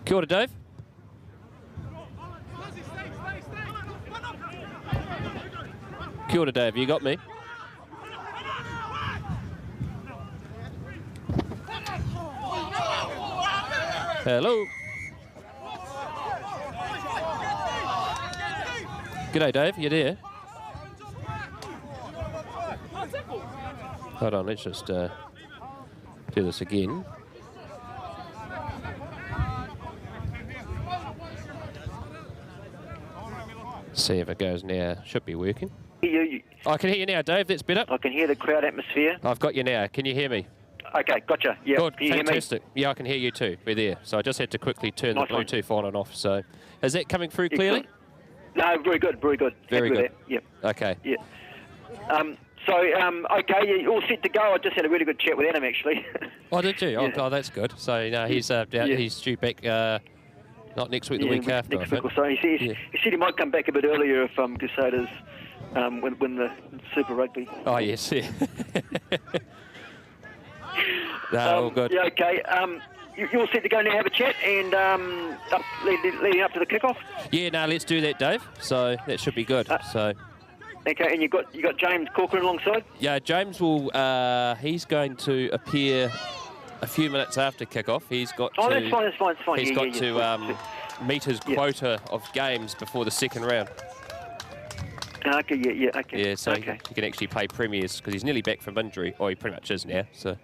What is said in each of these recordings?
Kia ora, Dave. Kia ora, Dave. You got me? Hello. G'day, Dave. You there? Hold on. Let's just do this again. See if it goes now. Should be working. I can hear you now, Dave. That's better. I can hear the crowd atmosphere. I've got you now. Can you hear me? Okay, gotcha. Yeah. Good, can you fantastic. Hear me? Yeah, I can hear you too. We're there. So I just had to quickly turn the Bluetooth on and off. So is that coming through clearly? No, very good, very good. Very good. Yep. Okay. Yeah. Okay, you're all set to go. I just had a really good chat with Adam, actually. Oh, did you? Yeah. Oh, that's good. So no, he's he's due back. Not next week, the week after. Next week or so. He said he might come back a bit earlier if Crusaders win the Super Rugby. Oh yes, yeah. No, all good. Yeah, okay. You're all set to go now have a chat and leading up to the kickoff. Yeah, no, let's do that, Dave. So that should be good. So. Okay, and you got James Corcoran alongside. Yeah, James will. He's going to appear a few minutes after kickoff. He's got. Oh, to, that's fine. He's got to meet his quota of games before the second round. Okay, okay. Yeah, so he can actually play premiers because he's nearly back from injury, or he pretty much is now. So,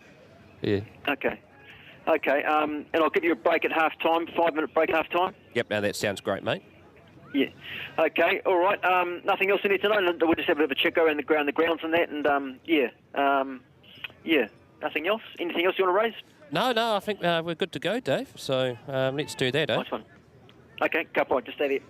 yeah. Okay. And I'll give you a break at half time. 5-minute break at half time. Yep. Now that sounds great, mate. Yeah. Okay. All right. Nothing else you need to know. We'll just have a bit of a check around the grounds and that, and yeah. Nothing else. Anything else you want to raise? No. I think we're good to go, Dave. So let's do that, eh? Nice one. Okay. Couple. Just stay there.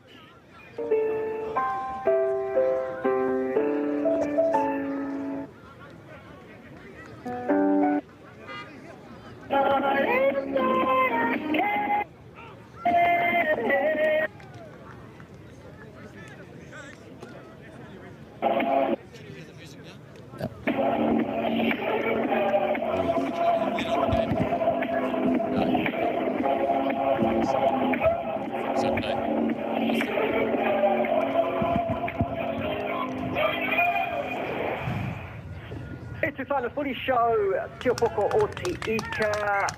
It's a final footy show, Kia Poko Oti Ika.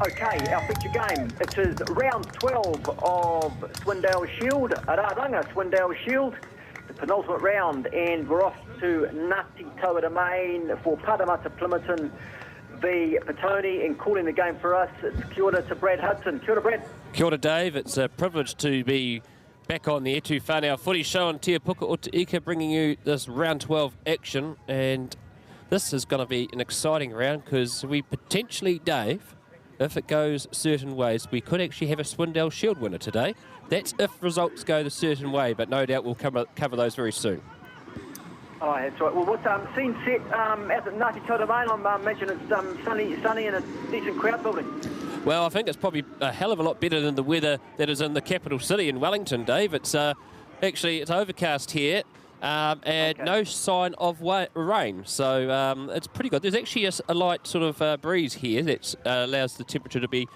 Okay, our feature game. It is round 12 of Swindale Shield, Araranga Swindale Shield, the penultimate round, and we're off to Ngati Toa Domain for Paremata-Plimmerton v Petone, and calling the game for us, it's kia ora to Brad Hudson. Kia ora, Brad. Kia ora, Dave. It's a privilege to be back on the Etu Whanau footy show on Te Puka o Te Ika, bringing you this round 12 action, and this is going to be an exciting round because we potentially, Dave, if it goes certain ways, we could actually have a Swindale Shield winner today. That's if results go the certain way, but no doubt we'll cover those very soon. Oh, that's right. Well, what's scene set out at Ngati Toa Domain? I imagine it's sunny and a decent crowd building. Well, I think it's probably a hell of a lot better than the weather that is in the capital city in Wellington, Dave. It's actually it's overcast here. And no sign of rain, so it's pretty good. There's actually a light sort of breeze here that allows the temperature to be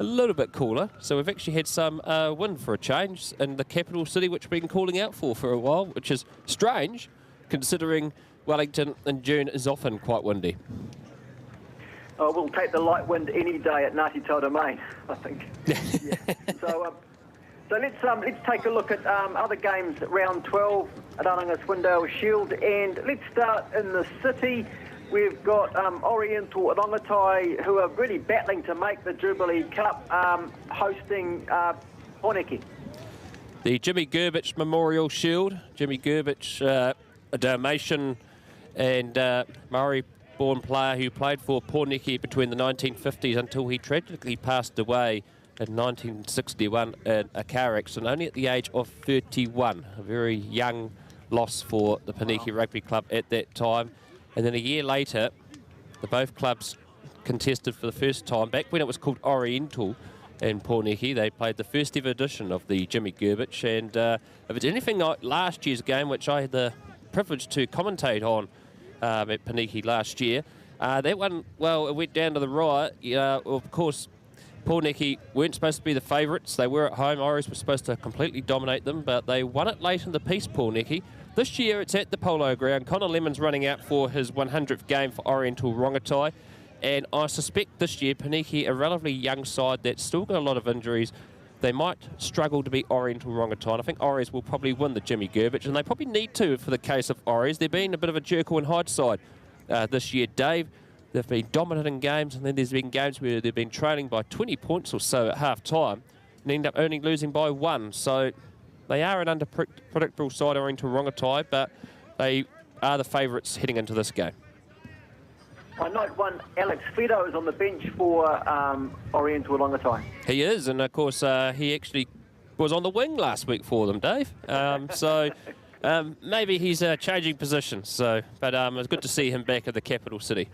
a little bit cooler. So we've actually had some wind for a change in the capital city, which we've been calling out for a while, which is strange, considering Wellington in June is often quite windy. Oh, we'll take the light wind any day at Ngati Toa Domain, I think. Yeah. So let's take a look at other games, round 12 at Aranga Swindale Shield, and let's start in the city. We've got Oriental and Ongatai, who are really battling to make the Jubilee Cup, hosting Honeki. The Jimmy Gerbich Memorial Shield. Jimmy Gerbich, a Dalmatian, and Maori English-born player who played for Porniki between the 1950s until he tragically passed away in 1961 in a car accident, only at the age of 31. A very young loss for the Porniki Rugby Club at that time. And then a year later, both clubs contested for the first time, back when it was called Oriental in Porniki. They played the first ever edition of the Jimmy Gerbich, and if it's anything like last year's game, which I had the privilege to commentate on at Porniki last year, that one, well, it went down to the riot. Of course, Porniki weren't supposed to be the favourites. They were at home. Oris was supposed to completely dominate them, but they won it late in the piece, Porniki. This year it's at the Polo Ground. Connor Lemon's running out for his 100th game for Oriental Rongotai. And I suspect this year, Porniki, a relatively young side that's still got a lot of injuries, they might struggle to beat Oriental Rongotai. And I think Oris will probably win the Jimmy Gerbich, and they probably need to for the case of Oris. They've been a bit of a Jekyll and Hyde side this year, Dave. They've been dominant in games, and then there's been games where they've been trailing by 20 points or so at half-time and end up only losing by 1. So they are an unpredictable side, Oriental Rongotai, but they are the favourites heading into this game. I note one, Alex Fido is on the bench for Oriental Rongotai. He is, and of course he actually was on the wing last week for them, Dave. So maybe he's changing positions. So, but it's good to see him back at the capital city.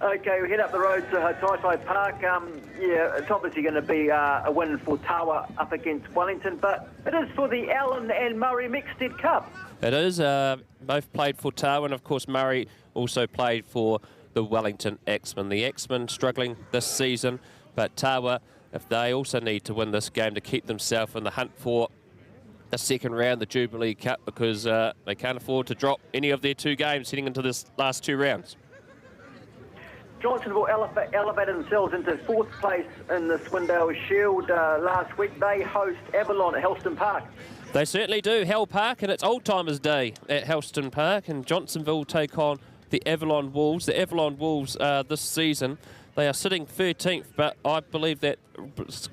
Okay, we head up the road to Hataitai Park. Yeah, it's obviously going to be a win for Tawa up against Wellington, but it is for the Allen and Murray Mixed Cup. It is. Both played for Tawa, and of course Murray also played for the Wellington Axemen. The Axemen struggling this season, but Tawa, if they also need to win this game to keep themselves in the hunt for the second round, the Jubilee Cup, because they can't afford to drop any of their 2 games heading into this last 2 rounds. Johnsonville elevated themselves into 4th place in the Swindale Shield last week. They host Avalon at Helston Park. They certainly do, Hell Park, and it's Old Timers Day at Helston Park, and Johnsonville take on the Avalon Wolves. The Avalon Wolves this season, they are sitting 13th, but I believe that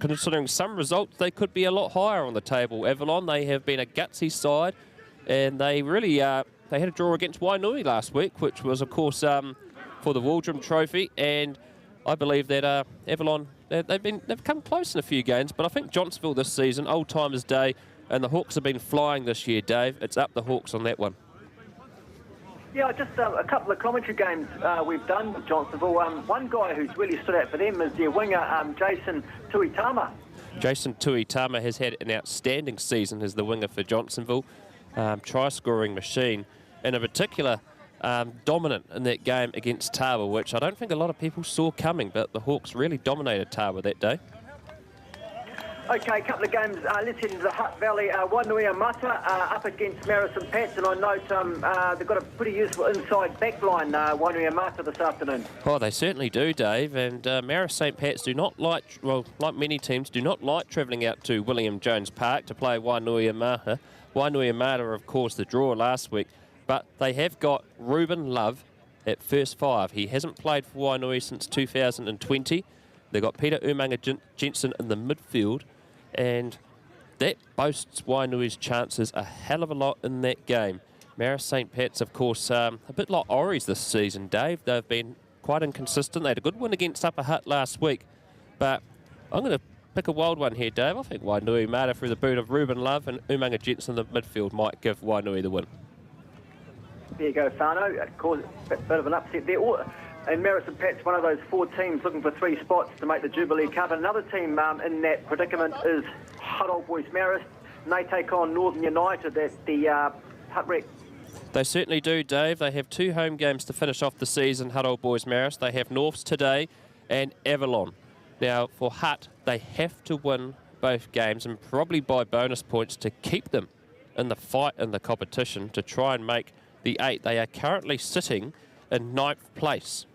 considering some results, they could be a lot higher on the table. Avalon, they have been a gutsy side, and they really they had a draw against Wainui last week, which was, of course, for the Waldrum Trophy, and I believe that Avalon, they've come close in a few games, but I think Johnsonville this season, Old Timers Day, and the Hawks have been flying this year, Dave. It's up the Hawks on that one. Yeah, just a couple of commentary games we've done with Johnsonville. One guy who's really stood out for them is their winger, Jason Tuitama. Jason Tuitama has had an outstanding season as the winger for Johnsonville. Try-scoring machine, and in particular, dominant in that game against Tawa, which I don't think a lot of people saw coming, but the Hawks really dominated Tawa that day. Okay, a couple of games. Let's head into the Hutt Valley. Wainuiomata up against Marison Pats, and I note they've got a pretty useful inside backline, Wainuiomata, this afternoon. Oh, they certainly do, Dave. And Marist St. Pat's do not like, well, like many teams, do not like travelling out to William Jones Park to play Wainuiomata. Wainuiomata, of course, the draw last week, but they have got Ruben Love at first 5. He hasn't played for Wainui since 2020. They've got Peter Umanga Jensen in the midfield, and that boasts Wainui's chances a hell of a lot in that game. Marist St. Pat's, of course, a bit like Oris this season, Dave. They've been quite inconsistent. They had a good win against Upper Hutt last week, but I'm going to pick a wild one here, Dave. I think Wainuiomata through the boot of Ruben Love and Umanga Jensen in the midfield might give Wainui the win. There you go, Fano. It caused a bit of an upset there. And Marison Pat's one of those 4 teams looking for 3 spots to make the Jubilee Cup. And another team in that predicament is Hutt Old Boys Marist. And they take on Northern United at the Hutt Rec. They certainly do, Dave. They have 2 home games to finish off the season, Hutt Old Boys Marist. They have Norths today and Avalon. Now, for Hutt, they have to win both games and probably by bonus points to keep them in the fight in the competition to try and make the 8. They are currently sitting in 9th place.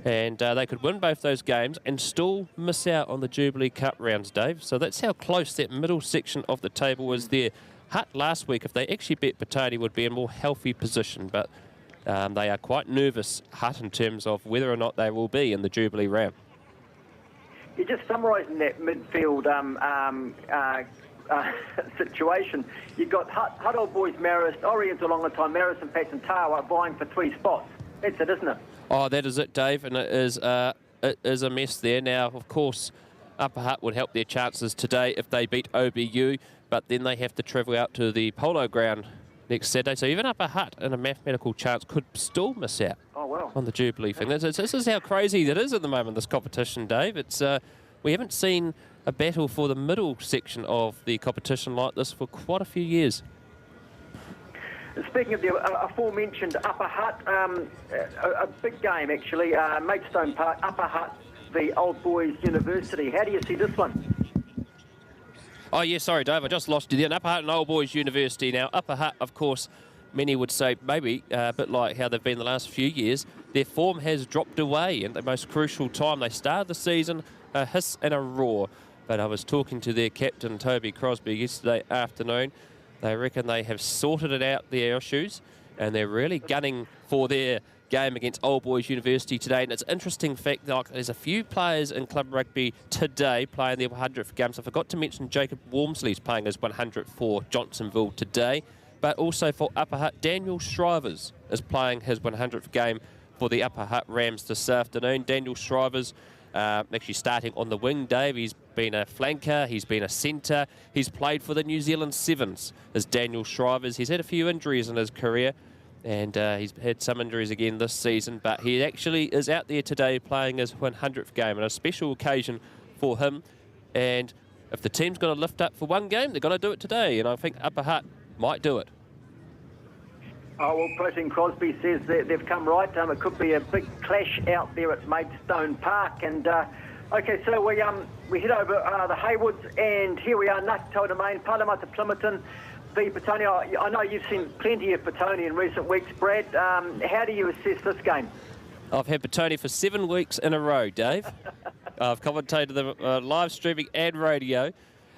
And they could win both those games and still miss out on the Jubilee Cup rounds, Dave. So that's how close that middle section of the table is there. Hutt last week, if they actually beat Petone, would be in a more healthy position. But they are quite nervous, Hutt, in terms of whether or not they will be in the Jubilee round. You're just summarising that midfield situation. You've got Hutt Old Boys Marist, Oriental Rongotai, Marist and Pats and Tawa vying for 3 spots. That's it, isn't it? Oh, that is it, Dave, and it is a mess there. Now, of course, Upper Hutt would help their chances today if they beat OBU, but then they have to travel out to the Polo Ground next Saturday. So even Upper Hutt, in a mathematical chance, could still miss out on the Jubilee thing. This is how crazy that is at the moment, this competition, Dave. It's we haven't seen a battle for the middle section of the competition like this for quite a few years. Speaking of the aforementioned Upper Hutt, a big game actually, Maidstone Park, Upper Hutt, the Old Boys University. How do you see this one? Oh, yeah, sorry, Dave, I just lost you there. Upper Hutt and Old Boys University. Now, Upper Hutt, of course, many would say maybe a bit like how they've been the last few years. Their form has dropped away at the most crucial time. They started the season a hiss and a roar. But I was talking to their captain, Toby Crosby, yesterday afternoon. They reckon they have sorted it out, their issues, and they're really gunning for their game against Old Boys University today. And it's an interesting fact that there's a few players in club rugby today playing their 100th game. So I forgot to mention Jacob Wormsley's playing his 100th for Johnsonville today. But also for Upper Hutt, Daniel Shrivers is playing his 100th game for the Upper Hutt Rams this afternoon. Daniel Shrivers actually starting on the wing, Dave. He's been a flanker, he's been a centre, he's played for the New Zealand Sevens as Daniel Shrivers. He's had a few injuries in his career, and he's had some injuries again this season, but he actually is out there today playing his 100th game, and a special occasion for him. And if the team's going to lift up for one game, they're going to do it today, and I think Upper Hutt might do it. Oh, well, President Crosby says that they've come right. It could be a big clash out there at Maidstone Park. And, OK, so we head over the Haywoods, and here we are, Ngati Toa Domain, Paremata-Plimmerton, v Petone. I know you've seen plenty of Petone in recent weeks, Brad. How do you assess this game? I've had Petone for 7 weeks in a row, Dave. I've commentated the live streaming and radio.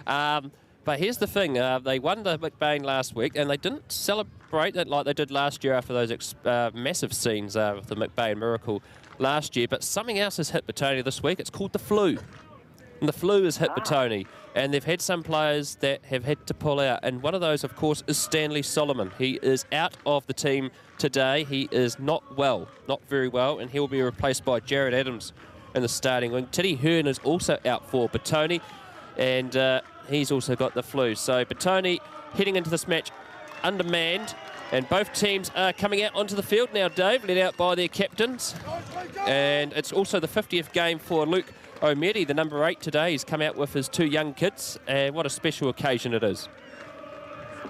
But here's the thing, they won the McBain last week, and they didn't celebrate it like they did last year after those massive scenes with the McBain miracle last year. But something else has hit Petone this week. It's called the flu. And the flu has hit Petone, and they've had some players that have had to pull out. And one of those, of course, is Stanley Solomon. He is out of the team today. He is not well, not very well, and he will be replaced by Jared Adams in the starting wing. Teddy Hearn is also out for Petone, and he's also got the flu. So Petone heading into this match undermanned, and both teams are coming out onto the field now, Dave, led out by their captains. And it's also the 50th game for Luke O'Meri, the number 8 today. He's come out with his 2 young kids, and what a special occasion it is.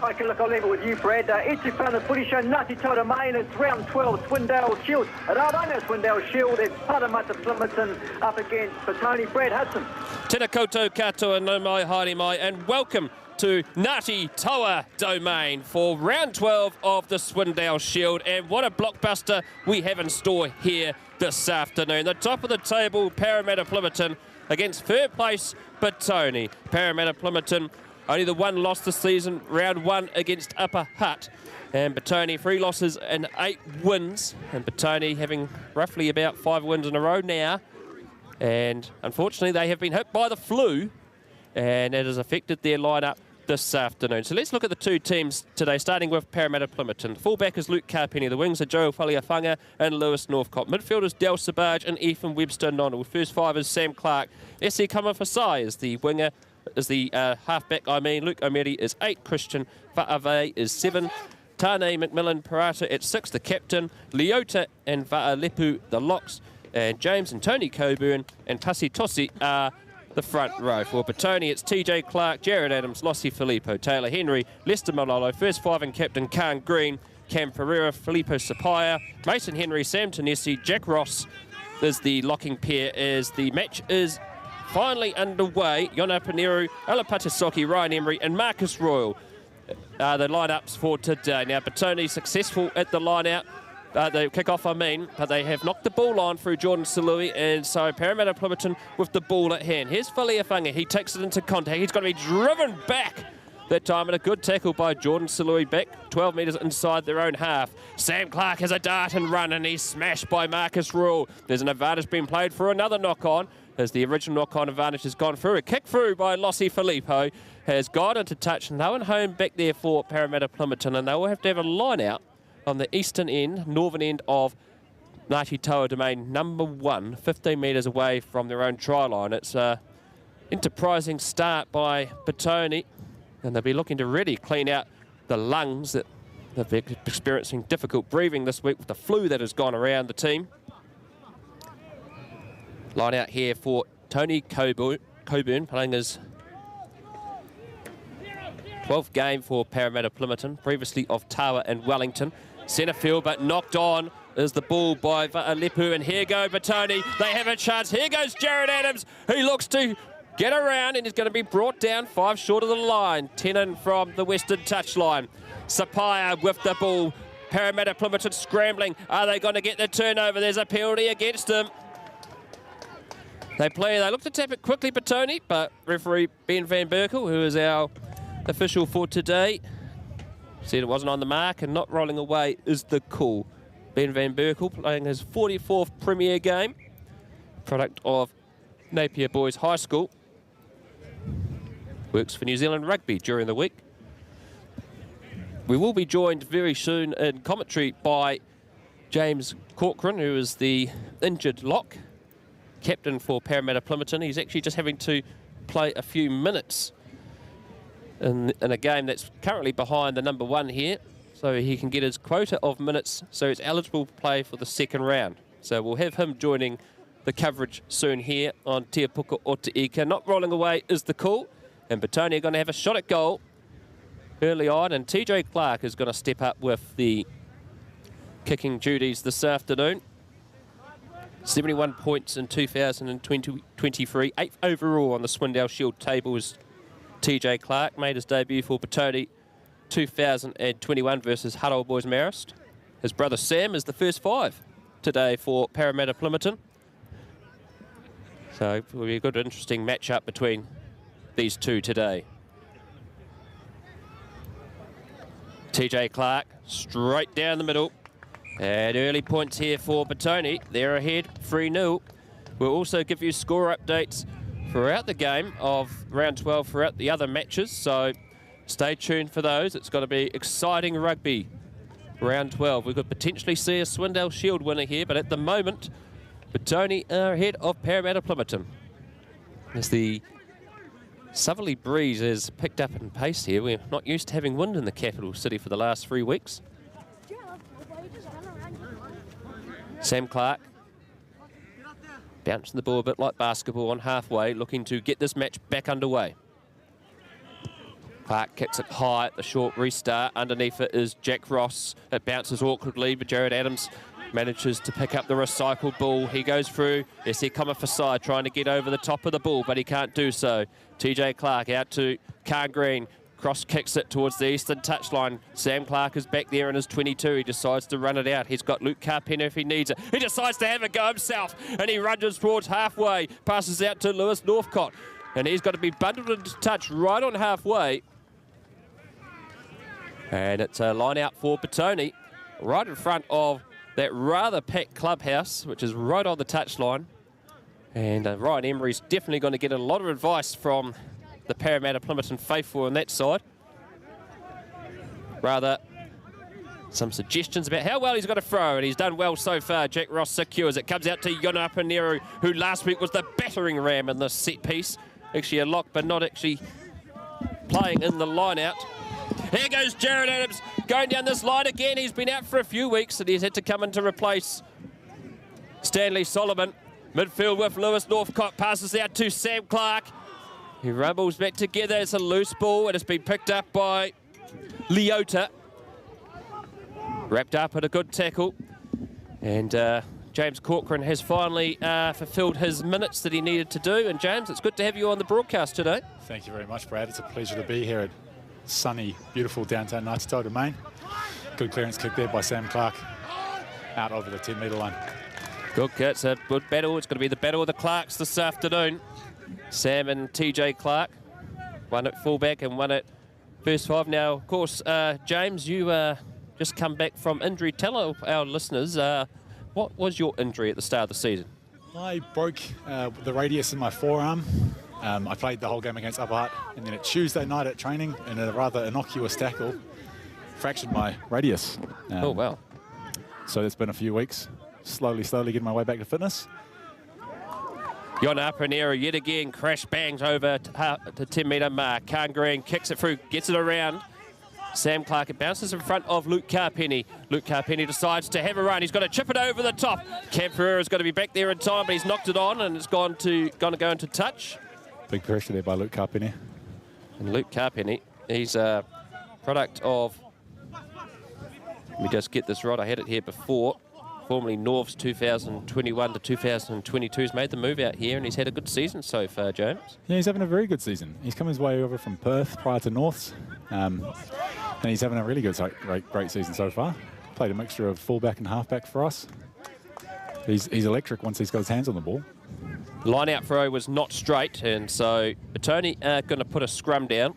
Okay, look, I'll leave it with you, Brad. It's your fun, the footy show, Ngati Toa Domain. It's round 12, Swindale Shield. And I don't know Swindale Shield. It's Paremata-Plimmerton up against Petone. Brad Hudson. Tēnā koutou katoa, no mai, haere mai, and welcome to Ngati Toa Domain for round 12 of the Swindale Shield. And what a blockbuster we have in store here this afternoon. The top of the table, Paremata-Plimmerton against third place Petone. Paremata-Plimmerton only the 1 loss this season, round 1 against Upper Hutt. And Petone 3 losses and 8 wins. And Petone having roughly about 5 wins in a row now. And unfortunately, they have been hit by the flu, and it has affected their lineup this afternoon. So let's look at the 2 teams today, starting with Paremata-Plimmerton. Fullback is Luke Carpenny. The wings are Joe Faliafunga and Lewis Northcott. Midfielders Del Sabaj and Ethan Webster-Nonald. First 5 is Sam Clark. S.E. Kamafasai is the winger, is the halfback, Luke O'Meri is 8. Christian Va'ave is 7. Tane McMillan Parata at 6, the captain. Leota and Va'alepu, the locks. And James and Tony Coburn and Pasi Tosi are the front row. For Petone, it's TJ Clark, Jared Adams, Lossie Filippo, Taylor Henry, Lester Malolo, first 5 and captain Khan Green, Cam Ferreira, Filippo Sapaya, Mason Henry, Sam Tanesi, Jack Ross is the locking pair as the match is finally underway. Yona Paneru, Alapatasoki, Ryan Emery and Marcus Royal are the lineups for today. Now, Petone successful at the line-out. The kick-off, but they have knocked the ball on through Jordan Salui, and so Paremata-Plimmerton with the ball at hand. Here's Faliafunga. He takes it into contact. He's got to be driven back that time, and a good tackle by Jordan Salui back 12 metres inside their own half. Sam Clark has a dart and run, and he's smashed by Marcus Rule. There's an advantage being played for another knock-on, as the original knock-on advantage has gone through. A kick through by Lossie Filippo has gone into touch. No one home back there for Paremata-Plimmerton, and they will have to have a line-out on the eastern end, northern end of Ngati Toa Domain #1, 15 metres away from their own try line. It's an enterprising start by Petone, and they'll be looking to really clean out the lungs that they've been experiencing difficult breathing this week with the flu that has gone around the team. Line out here for Tony Coburn, playing his 12th game for Paremata-Plimmerton, previously of Tawa and Wellington. Centre field, but knocked on is the ball by Va'alepu, and here go Petone. They have a chance. Here goes Jared Adams, who looks to get around and is going to be brought down 5 short of the line. 10 in from the western touchline. Sapaya with the ball. Paremata-Plimmerton scrambling. Are they going to get the turnover? There's a penalty against them. They look to tap it quickly, Petone, but referee Ben Van Berkel, who is our official for today, said it wasn't on the mark, and not rolling away is the call. Ben Van Berkel playing his 44th Premier game, product of Napier Boys High School. Works for New Zealand Rugby during the week. We will be joined very soon in commentary by James Corcoran, who is the injured lock, captain for Paremata-Plimmerton. He's actually just having to play a few minutes in a game that's currently behind the #1 here, so he can get his quota of minutes, so he's eligible to play for the second round. So we'll have him joining the coverage soon here on Te Puka o Te Ika. Not rolling away is the call, and Petone are going to have a shot at goal early on, and TJ Clark is going to step up with the kicking duties this afternoon. 71 points in 2023, 8th overall on the Swindale Shield table is TJ Clark. Made his debut for Petone 2021 versus Huddle Boys Marist. His brother Sam is the first 5 today for Paremata-Plimmerton. So it will be a good, interesting matchup between these two today. TJ Clark straight down the middle. And early points here for Petone. They're ahead 3-0. We'll also give you score updates throughout the game of round 12 throughout the other matches. So stay tuned for those. It's going to be exciting rugby. Round 12. We could potentially see a Swindale Shield winner here, but at the moment, Petone are ahead of Paremata-Plimmerton. As the southerly breeze has picked up in pace here. We're not used to having wind in the capital city for the last 3 weeks. Sam Clark bouncing the ball a bit like basketball on halfway, looking to get this match back underway. Clark kicks it high at the short restart. Underneath it is Jack Ross. It bounces awkwardly, but Jared Adams manages to pick up the recycled ball. He goes through. Ese Komafasai trying to get over the top of the ball, but he can't do so. TJ Clark out to Carn Green. Cross kicks it towards the eastern touchline. Sam Clark is back there in his 22. He decides to run it out. He's got Luke Carpenter if he needs it. He decides to have a go himself, and he runs towards halfway. Passes out to Lewis Northcott, and he's got to be bundled into touch right on halfway. And it's a line out for Petone, right in front of that rather packed clubhouse, which is right on the touchline. And Ryan Emery's definitely going to get a lot of advice from the Paremata-Plimmerton faithful on that side. Rather, some suggestions about how well he's got to throw, and he's done well so far. Jack Ross secures it. Comes out to Yona Paneru, who last week was the battering ram in the set piece. Actually a lock, but not actually playing in the line out. Here goes Jared Adams going down this line again. He's been out for a few weeks, and he's had to come in to replace Stanley Solomon. Midfield with Lewis Northcott. Passes out to Sam Clark. He rumbles back together. It's a loose ball. It has been picked up by Leota. Wrapped up at a good tackle. And James Corcoran has finally fulfilled his minutes that he needed to do. And James, it's good to have you on the broadcast today. Thank you very much, Brad. It's a pleasure to be here at sunny, beautiful downtown Ngati Toa Domain. Good clearance kick there by Sam Clark. Out over the 10-metre line. Good, it's a good battle. It's going to be the battle of the Clarks this afternoon. Sam and TJ Clark, one at fullback and one at first 5. Now, of course, James, you just come back from injury. Tell our listeners, what was your injury at the start of the season? I broke the radius in my forearm. I played the whole game against Upper Hutt, and then at Tuesday night at training, in a rather innocuous tackle, fractured my radius. Oh, wow. So it's been a few weeks. slowly getting my way back to fitness. Yona Panera yet again crash bangs over to 10-metre mark. Khan Green kicks it through, gets it around. Sam Clark, it bounces in front of Luke Carpenny. Luke Carpenny decides to have a run. He's got to chip it over the top. Cam Ferreira's got to be back there in time, but he's knocked it on and it's going to go into touch. Big pressure there by Luke Carpenny. And Luke Carpenny, he's a product of, let me just get this right, I had it here before, formerly North's 2021 to 2022. He's made the move out here and he's had a good season so far, James. Yeah, he's having a very good season. He's come his way over from Perth prior to North's, and he's having a really good, great season so far. Played a mixture of fullback and halfback for us. He's electric once he's got his hands on the ball. Line out throw was not straight, and so Petone are going to put a scrum down.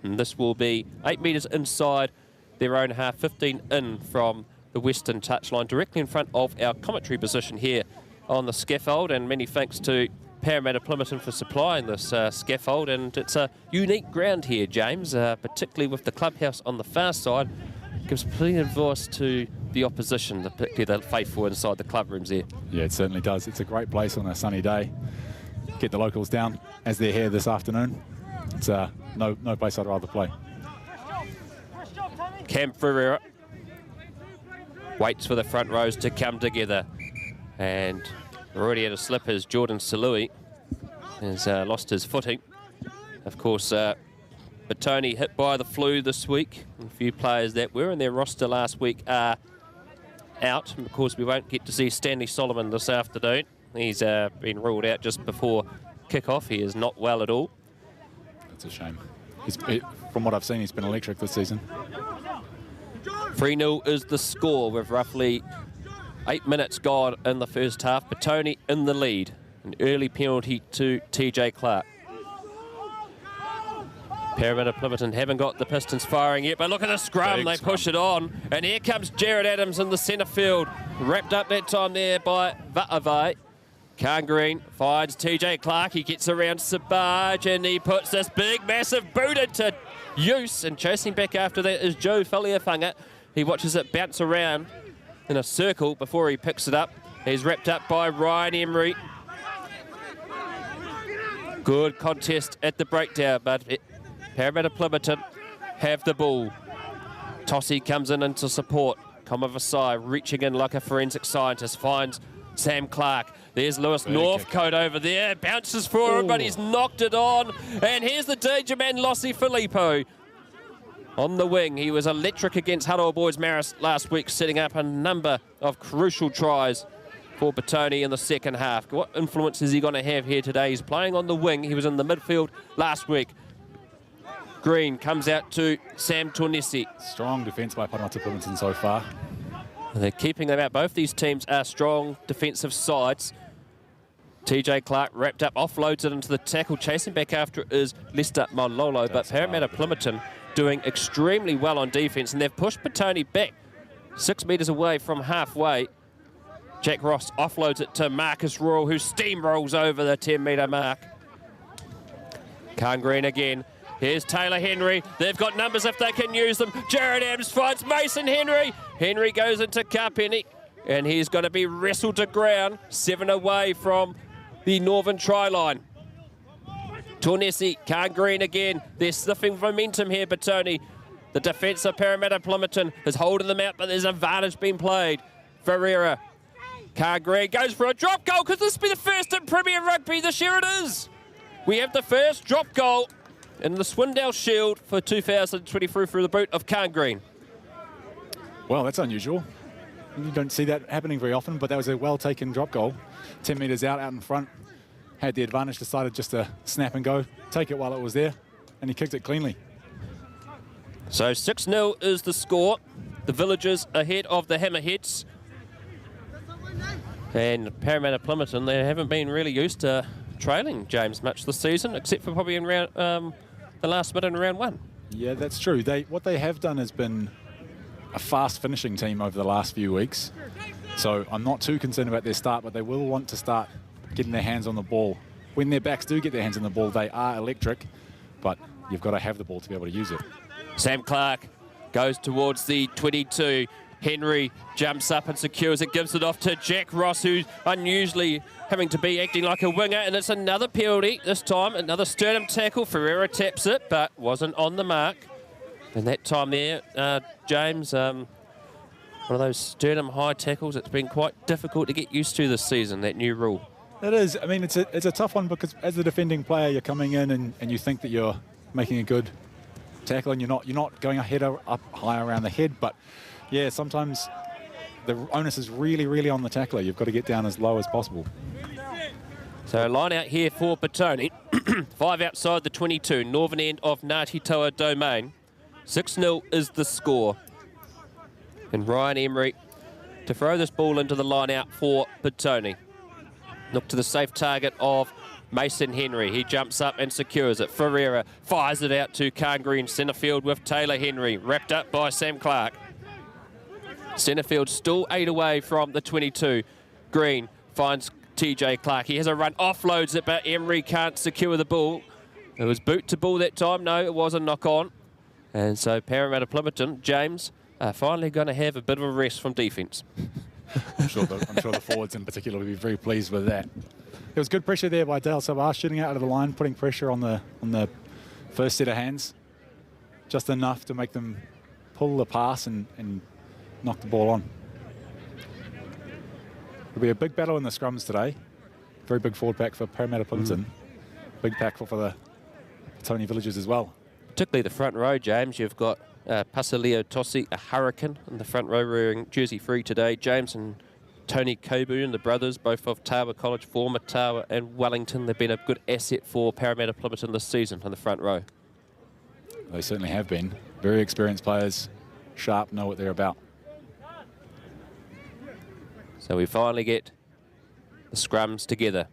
And this will be 8 metres inside their own half, 15 in from the western touchline, directly in front of our commentary position here on the scaffold. And many thanks to Paremata-Plimmerton for supplying this scaffold. And it's a unique ground here, James, particularly with the clubhouse on the far side. Gives plenty of voice to the opposition, particularly the faithful inside the club rooms there. Yeah, it certainly does. It's a great place on a sunny day. Get the locals down as they're here this afternoon. It's no place I'd rather play. Cam Ferreira waits for the front rows to come together. And already at a slip as Jordan Salui has lost his footing. Of course, Petone hit by the flu this week. A few players that were in their roster last week are out. Of course, we won't get to see Stanley Solomon this afternoon. He's been ruled out just before kick-off. He is not well at all. That's a shame. From what I've seen, he's been electric this season. 3-0 is the score with roughly 8 minutes gone in the first half. Petone in the lead. An early penalty to TJ Clark. Paremata-Plimmerton haven't got the Pistons firing yet, but look at the scrum. They push it on. And here comes Jared Adams in the centre field. Wrapped up that time there by Va'avai. Khan Green finds TJ Clark. He gets around Sabaj and he puts this big, massive boot into use. And chasing back after that is Joe Faliafunga. He watches it bounce around in a circle before he picks it up. He's wrapped up by Ryan Emery. Good contest at the breakdown, but Paremata-Plimmerton have the ball. Tossie comes in into support. Koma Vasai reaching in like a forensic scientist. Finds Sam Clark. There's Lewis Northcote over there. Bounces for him, but he's knocked it on. And here's the danger man, Lossie Filippo. On the wing, he was electric against Huddle Boys Maris last week, setting up a number of crucial tries for Petone in the second half. What influence is he going to have here today? He's playing on the wing. He was in the midfield last week. Green comes out to Sam Tornesi. Strong defence by Paremata-Plimmerton so far. They're keeping them out. Both these teams are strong defensive sides. TJ Clark wrapped up, offloads it into the tackle. Chasing back after it is Lester Malolo, but Paremata-Plimmerton doing extremely well on defence, and they've pushed Petone back 6 metres away from halfway. Jack Ross offloads it to Marcus Royal, who steamrolls over the 10-metre mark. Khan Green again. Here's Taylor Henry. They've got numbers if they can use them. Jared Adams finds Mason Henry. Henry goes into Carpenny, and he's going to be wrestled to ground. 7 away from the northern try line. Tornesi, Khan Green again. They're sniffing momentum here, Petone. The defence of Paremata-Plimmerton is holding them out, but there's an advantage being played. Ferreira. Khan Green goes for a drop goal. Could this be the first in Premier Rugby this year? It is. We have the first drop goal in the Swindale Shield for 2023 through the boot of Khan Green. Well, that's unusual. You don't see that happening very often, but that was a well-taken drop goal. 10 metres out in front. Had the advantage, decided just to snap and go, take it while it was there, and he kicked it cleanly. So 6-0 is the score. The Villagers ahead of the Hammerheads. And Paremata-Plimmerton, they haven't been really used to trailing, James, much this season, except for probably in round the last minute in round 1. Yeah, that's true. What they have done has been a fast finishing team over the last few weeks. So I'm not too concerned about their start, but they will want to start getting their hands on the ball. When their backs do get their hands on the ball, they are electric, but you've got to have the ball to be able to use it. Sam Clark goes towards the 22. Henry jumps up and secures it, gives it off to Jack Ross, who's unusually having to be acting like a winger, and it's another penalty. This time, another sternum tackle. Ferreira taps it, but wasn't on the mark. And that time there, James, one of those sternum high tackles, it's been quite difficult to get used to this season, that new rule. It is. I mean, it's a tough one because as a defending player, you're coming in and you think that you're making a good tackle, and you're not going up high around the head. But yeah, sometimes the onus is really on the tackler. You've got to get down as low as possible. So line out here for Petone. 5 outside the 22, northern end of Ngati Toa Domain. 6-0 is the score. And Ryan Emery to throw this ball into the line out for Petone. Look to the safe target of Mason Henry. He jumps up and secures it. Ferreira fires it out to Green. Centre field with Taylor Henry. Wrapped up by Sam Clark. Centre field still 8 away from the 22. Green finds TJ Clark. He has a run, offloads it, but Emery can't secure the ball. It was boot to ball that time. No, it was a knock on. And so Paremata-Plimmerton, James, are finally going to have a bit of a rest from defence. I'm sure the forwards in particular will be very pleased with that. There was good pressure there by Dale Sabar, shooting out of the line, putting pressure on the first set of hands. Just enough to make them pull the pass and knock the ball on. It'll be a big battle in the scrums today. Very big forward pack for Paremata-Plimmerton. Big pack for the Petone Villagers as well. Particularly the front row, James. You've got Pasaleo Tossi, a Hurricane, in the front row wearing jersey 3 today. James and Tony Coburn, the brothers, both of Tawa College, former Tawa and Wellington. They've been a good asset for Paremata-Plimmerton this season in the front row. They certainly have been. Very experienced players, sharp, know what they're about. So we finally get the scrums together.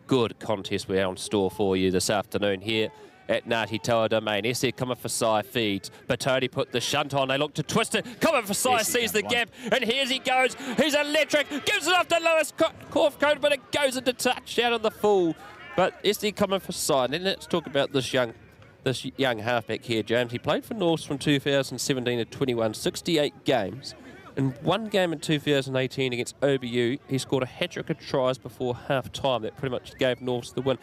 Good contest we're on store for you this afternoon here at Ngati Toa Domain. Ese Kamafasai feeds. Petone put the shunt on. They look to twist it. Kamafasai sees the gap, and here's he goes. He's electric. Gives it off to Lewis Corfcoat, but it goes into touch out of the full. But Ese Kamafasai. Then let's talk about this young halfback here, James. He played for Norths from 2017 to 21, 68 games. In one game in 2018 against OBU, he scored a hat-trick of tries before half-time. That pretty much gave Norths the win.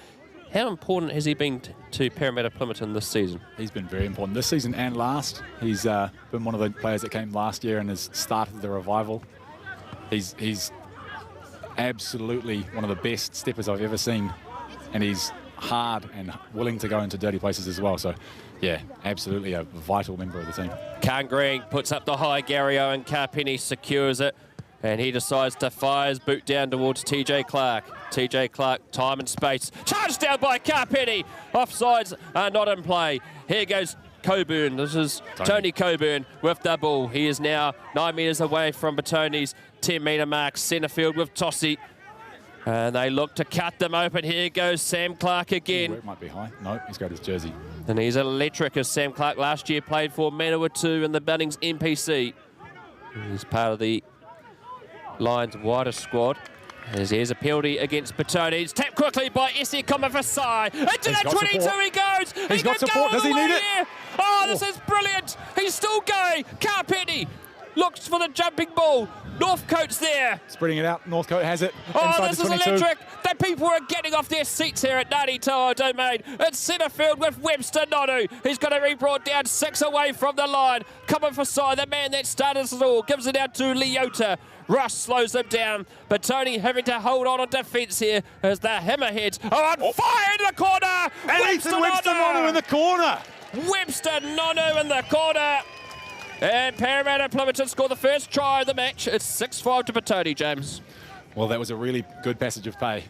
How important has he been to Paremata-Plimmerton this season? He's been very important this season and last. He's been one of the players that came last year and has started the revival. He's absolutely one of the best steppers I've ever seen, and he's hard and willing to go into dirty places as well. So, yeah, absolutely a vital member of the team. Khan Green puts up the high. Gary Owen Carpenny secures it, and he decides to fire his boot down towards TJ Clark. TJ Clark, time and space. Charged down by Carpenny. Offsides are not in play. Here goes Coburn. This is Tony Coburn with the ball. He is now 9 metres away from Petone's 10-metre mark. Centre field with Tossi. And they look to cut them open. Here goes Sam Clark again. Ooh, it might be high. No, he's got his jersey. And he's electric, as Sam Clark last year played for Manawatu in the Bunnings NPC. He's part of the Lions' wider squad. As here's a penalty against Petone. It's tapped quickly by Ese Kamafasai. Into that 22 support. He goes. He's got support. Does he need it? Here. Oh, this is brilliant. He's still going. Carpenny looks for the jumping ball. Northcote's there. Spreading it out. Northcote has it. Oh, this is electric. The people are getting off their seats here at Ngati Toa Domain. It's centre field with Webster Nonu. He's going to be brought down 6 away from the line. Kamafasai, the man that started us all, gives it out to Leota. Russ slows him down, but Tony having to hold on defence here as the Hammerheads are on fire in the corner. Webster Nonu in the corner. Webster Nonu in the corner. And Paremata-Plimmerton score the first try of the match. It's 6-5 to Petone, James. Well, that was a really good passage of play.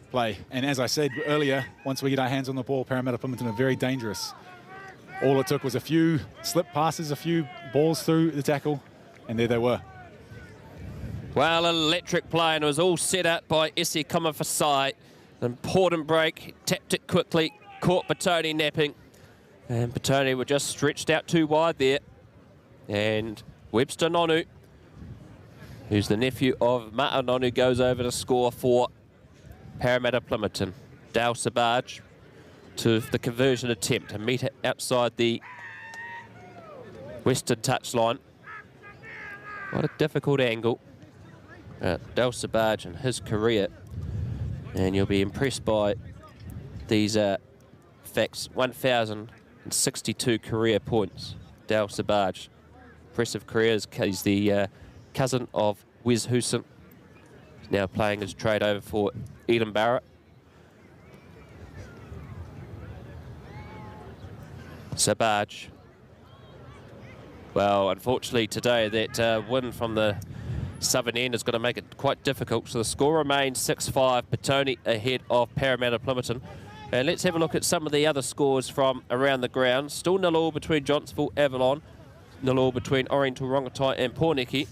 And as I said earlier, once we get our hands on the ball, Paremata-Plimmerton are very dangerous. All it took was a few slip passes, a few balls through the tackle, and there they were. Well, electric play, and it was all set up by Ese Kamafasai. An important break, tapped it quickly, caught Petone napping. And Petone were just stretched out too wide there. And Webster Nonu, who's the nephew of Ma'a Nonu, goes over to score for Paremata-Plimmerton. Dale Sabaj to the conversion attempt, a metre outside the western touchline. What a difficult angle. Dal Sabaj and his career. And you'll be impressed by these facts. 1,062 career points. Dal Sabaj. Impressive career. He's the cousin of Wes Hewson. He's now playing his trade over for Edinburgh. Sabaj. Well, unfortunately today that win from the southern end is going to make it quite difficult. So the score remains 6-5. Petone ahead of Paremata-Plimmerton. And let's have a look at some of the other scores from around the ground. Still 0-0 between Johnsonville, Avalon. 0-0 between Oriental Rongotai and Porniki.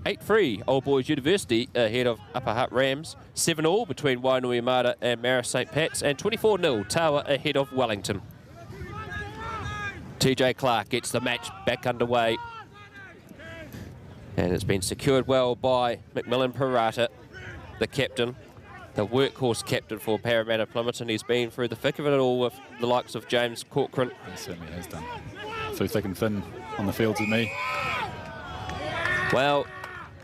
8-3 Old Boys University ahead of Upper Hutt Rams. 7-0 between Wainui-Mata and Marist St. Pat's. And 24-0 Tawa ahead of Wellington. TJ Clark gets the match back underway. And it's been secured well by Macmillan Parata, the captain, the workhorse captain for Paremata-Plimmerton. He's been through the thick of it all with the likes of James Corcoran. He certainly has done. Through thick and thin on the fields with me. Well,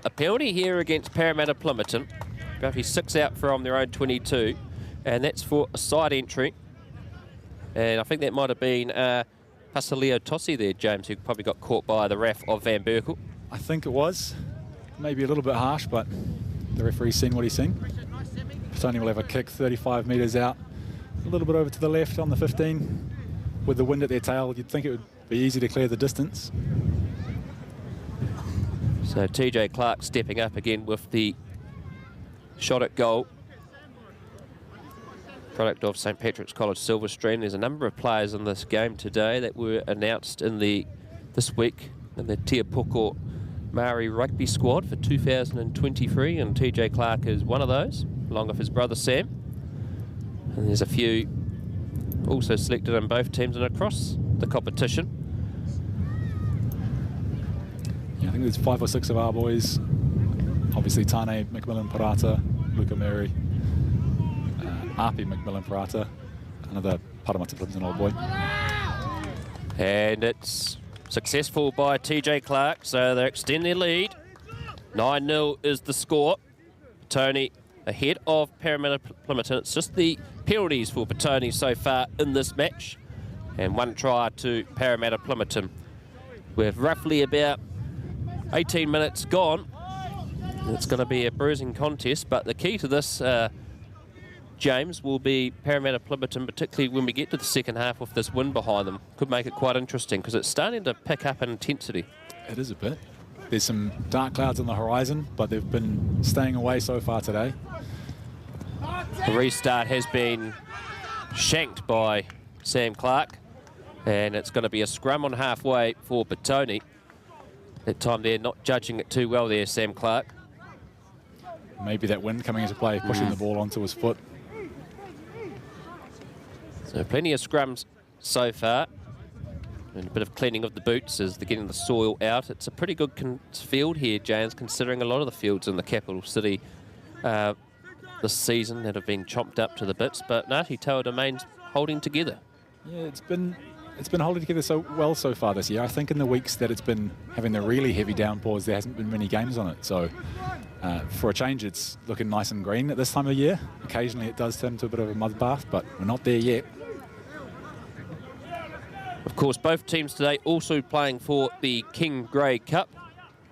a penalty here against Paremata-Plimmerton. Roughly 6 out from their own 22. And that's for a side entry. And I think that might have been Pasaleo Tossi there, James, who probably got caught by the ref of Van Berkel. I think it was. Maybe a little bit harsh, but the referee's seen what he's seen. Petone will have a kick 35 metres out, a little bit over to the left on the 15. With the wind at their tail, you'd think it would be easy to clear the distance. So TJ Clark stepping up again with the shot at goal. Product of St. Patrick's College Silverstream. There's a number of players in this game today that were announced in this week in the Te Poko Maori rugby squad for 2023, and TJ Clark is one of those, along with his brother Sam. And there's a few also selected in both teams and across the competition. Yeah, I think there's 5 or 6 of our boys. Obviously Tane, Macmillan Parata, Luca Murray, Api Macmillan Parata, another Paremata-Plimmerton old boy. And it's successful by TJ Clark, so they extend their lead. 9-0 is the score. Petone ahead of Paremata-Plimmerton. It's just the penalties for Petone so far in this match. And 1 try to Paremata-Plimmerton. With roughly about 18 minutes gone. It's going to be a bruising contest, but the key to this, James, will be Paremata-Plimmerton, particularly when we get to the second half with this wind behind them. Could make it quite interesting because it's starting to pick up in intensity. It is a bit. There's some dark clouds on the horizon, but they've been staying away so far today. The restart has been shanked by Sam Clark, and it's going to be a scrum on halfway for Petone. That time they're not judging it too well there, Sam Clark. Maybe that wind coming into play, pushing the ball onto his foot. So plenty of scrums so far. And a bit of cleaning of the boots as they're getting the soil out. It's a pretty good field here, James, considering a lot of the fields in the capital city this season that have been chomped up to the bits. But Ngati Toa Domain's holding together. Yeah, it's been holding together so well so far this year. I think in the weeks that it's been having the really heavy downpours, there hasn't been many games on it. So for a change, it's looking nice and green at this time of year. Occasionally it does turn into a bit of a mud bath, but we're not there yet. Of course, both teams today also playing for the King Grey Cup.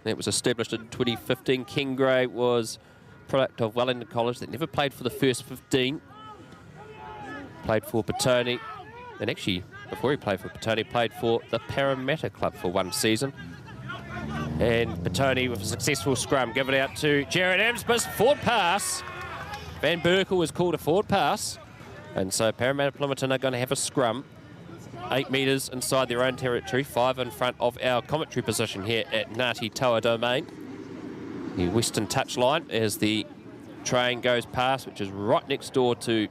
That was established in 2015. King Grey was a product of Wellington College that never played for the first 15. Played for Petone. And actually, before he played for Petone, played for the Parramatta Club for 1 season. And Petone with a successful scrum. Give it out to Jared Amsbus. Forward pass. Van Berkel was called a forward pass. And so Paremata-Plimmerton are going to have a scrum. 8 metres inside their own territory, 5 in front of our commentary position here at Ngati Toa Domain. The western touchline as the train goes past, which is right next door to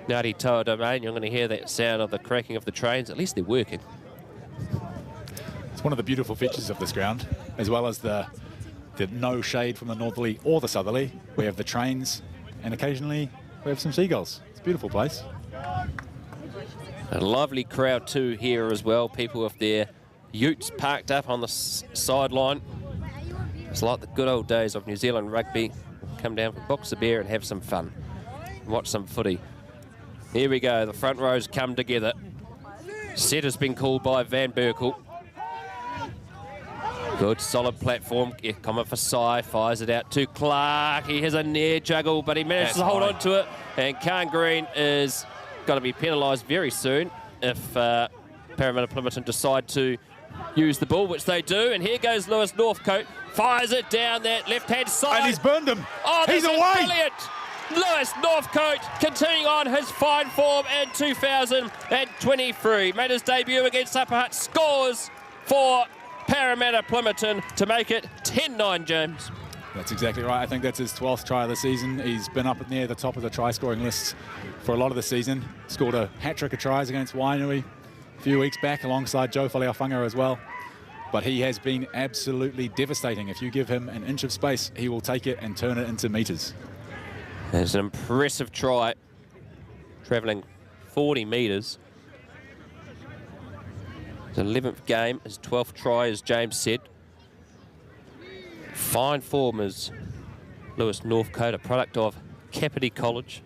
Ngati Toa Domain. You're going to hear that sound of the cracking of the trains. At least they're working. It's one of the beautiful features of this ground, as well as the no shade from the northerly or the southerly. We have the trains, and occasionally we have some seagulls. It's a beautiful place. A lively crowd too here as well. People with their utes parked up on the sideline. It's like the good old days of New Zealand rugby. Come down for box a beer and have some fun. Watch some footy. Here we go. The front rows come together. Set has been called by Van Berkel. Good solid platform. Coming for Sai. Fires it out to Clark. He has a near juggle, but he manages to hold on to it. And Khan Green is going to be penalised very soon if Paremata-Plimmerton decide to use the ball, which they do. And here goes Lewis Northcote. Fires it down that left-hand side. And he's burned him. Oh, he's away. Brilliant. Lewis Northcote continuing on his fine form in 2023. Made his debut against Upper Hutt. Scores for Paremata-Plimmerton to make it 10-9, James. That's exactly right. I think that's his 12th try of the season. He's been up near the top of the try-scoring lists for a lot of the season. Scored a hat-trick of tries against Wainui a few weeks back alongside Joe Faleafunga as well. But he has been absolutely devastating. If you give him an inch of space, he will take it and turn it into metres. There's an impressive try, travelling 40 metres. His 11th game, his 12th try, as James said. Fine form is Lewis Northcote, a product of Kapiti College.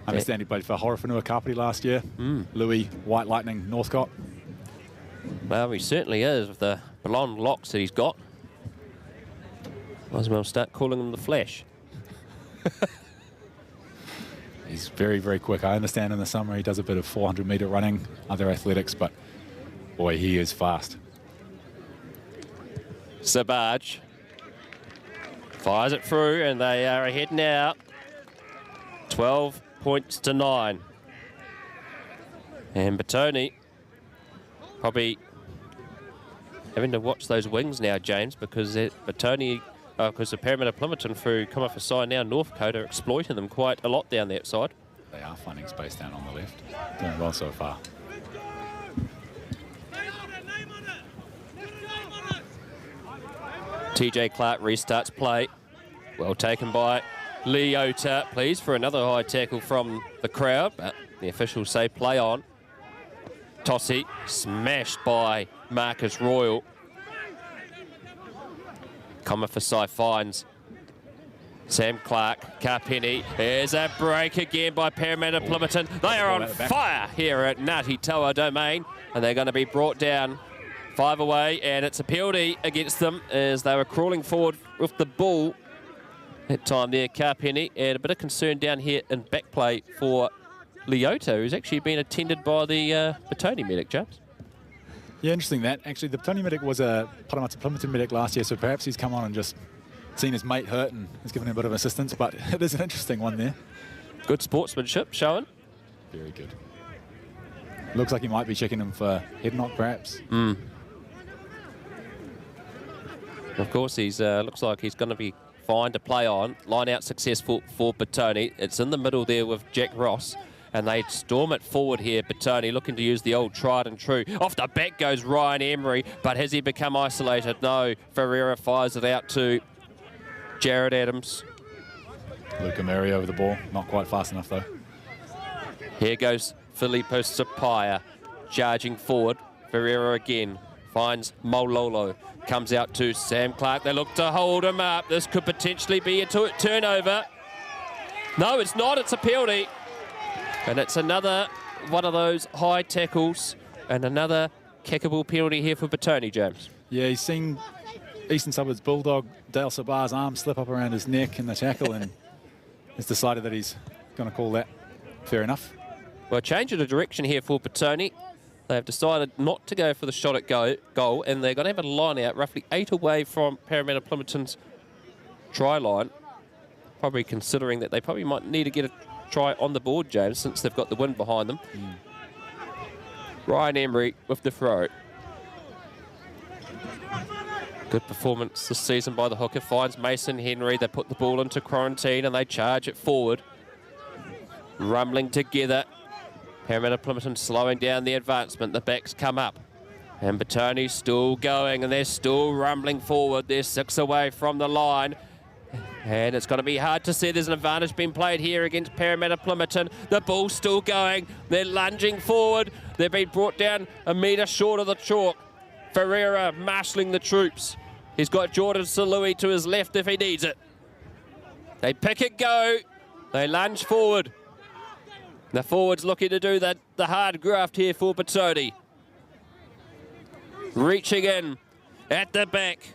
I understand he played for Horowhenua Kapiti last year. Louis, White Lightning, Northcote. Well, he certainly is with the blonde locks that he's got. Might as well start calling him the Flash. He's very, very quick. I understand in the summer he does a bit of 400-metre running, other athletics, but boy, he is fast. Sabaj fires it through, and they are ahead now. 12 points to 9. And Petone probably having to watch those wings now, James, because Petone, because the Paremata-Plimmerton through Komafasai now, Northcote are exploiting them quite a lot down that side. They are finding space down on the left. Doing well so far. TJ Clark restarts play. Well taken by Leota, please, for another high tackle from the crowd, but the officials say play on. Tossi smashed by Marcus Royal. Komafasai finds Sam Clark, Karpeni. There's a break again by Paremata-Plimmerton. They are on fire here at Ngati Toa Domain, and they're going to be brought down 5 away, and it's a penalty against them as they were crawling forward with the ball that time there, Karpeni, and a bit of concern down here in back play for Leota, who's actually been attended by the Petone medic, James. Yeah, interesting that. Actually, the Petone medic was a Paremata-Plimmerton medic last year, so perhaps he's come on and just seen his mate hurt and has given him a bit of assistance, but it is an interesting one there. Good sportsmanship showing. Very good. Looks like he might be checking him for head knock, perhaps. Of course, he's looks like he's going to be fine to play on. Line out successful for Petone. It's in the middle there with Jack Ross, and they storm it forward here. Petone looking to use the old tried and true. Off the back goes Ryan Emery, but has he become isolated? No. Ferreira fires it out to Jared Adams. Luca Mary over the ball. Not quite fast enough, though. Here goes Filippo Sapaya charging forward. Ferreira again finds Mololo. Comes out to Sam Clark. They look to hold him up. This could potentially be a turnover. No, it's not. It's a penalty. And it's another one of those high tackles and another kickable penalty here for Petone, James. Yeah, he's seen Eastern Suburbs Bulldog Dale Sabar's arm slip up around his neck in the tackle and has decided that he's going to call that fair enough. Well, change of direction here for Petone. They have decided not to go for the shot at goal, and they're going to have a line out roughly 8 away from Paremata-Plimmerton's try line. Probably considering that they probably might need to get a try on the board, James, since they've got the wind behind them. Ryan Emery with the throw. Good performance this season by the hooker. Finds Mason Henry. They put the ball into quarantine and they charge it forward. Rumbling together. Paremata-Plimmerton slowing down the advancement. The backs come up. And Petone's still going and they're still rumbling forward. They're 6 away from the line. And it's going to be hard to see. There's an advantage being played here against Paremata-Plimmerton. The ball's still going. They're lunging forward. They've been brought down a metre short of the chalk. Ferreira marshalling the troops. He's got Jordan Salui to his left if he needs it. They pick and go. They lunge forward. The forward's looking to do the hard graft here for Petone. Reaching in at the back.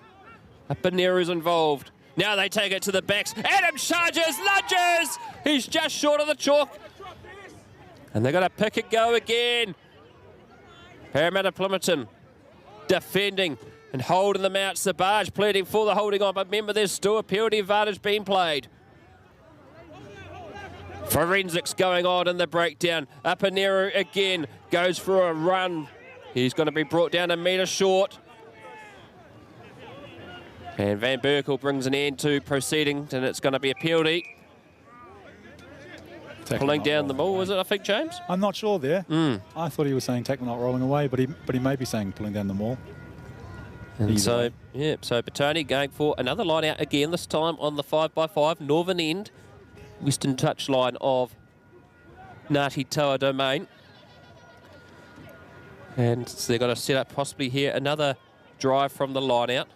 Panero's involved. Now they take it to the backs. Adam charges, lunges. He's just short of the chalk. And they're going to pick and go again. Paremata-Plimmerton defending and holding them out. Sabaj pleading for the holding on, but remember there's still a penalty advantage being played. Forensics going on in the breakdown. Panero again goes for a run. He's going to be brought down a metre short. And Van Berkel brings an end to proceedings, and it's going to be a penalty. Pulling down the ball, was it, I think, James? I'm not sure there. I thought he was saying tackle not rolling away, but he may be saying pulling down the maul. And so Petone going for another line out again, this time on the 5x5, northern end, western touch line of Ngati Toa Domain. And so they're going to set up possibly here another drive from the line out.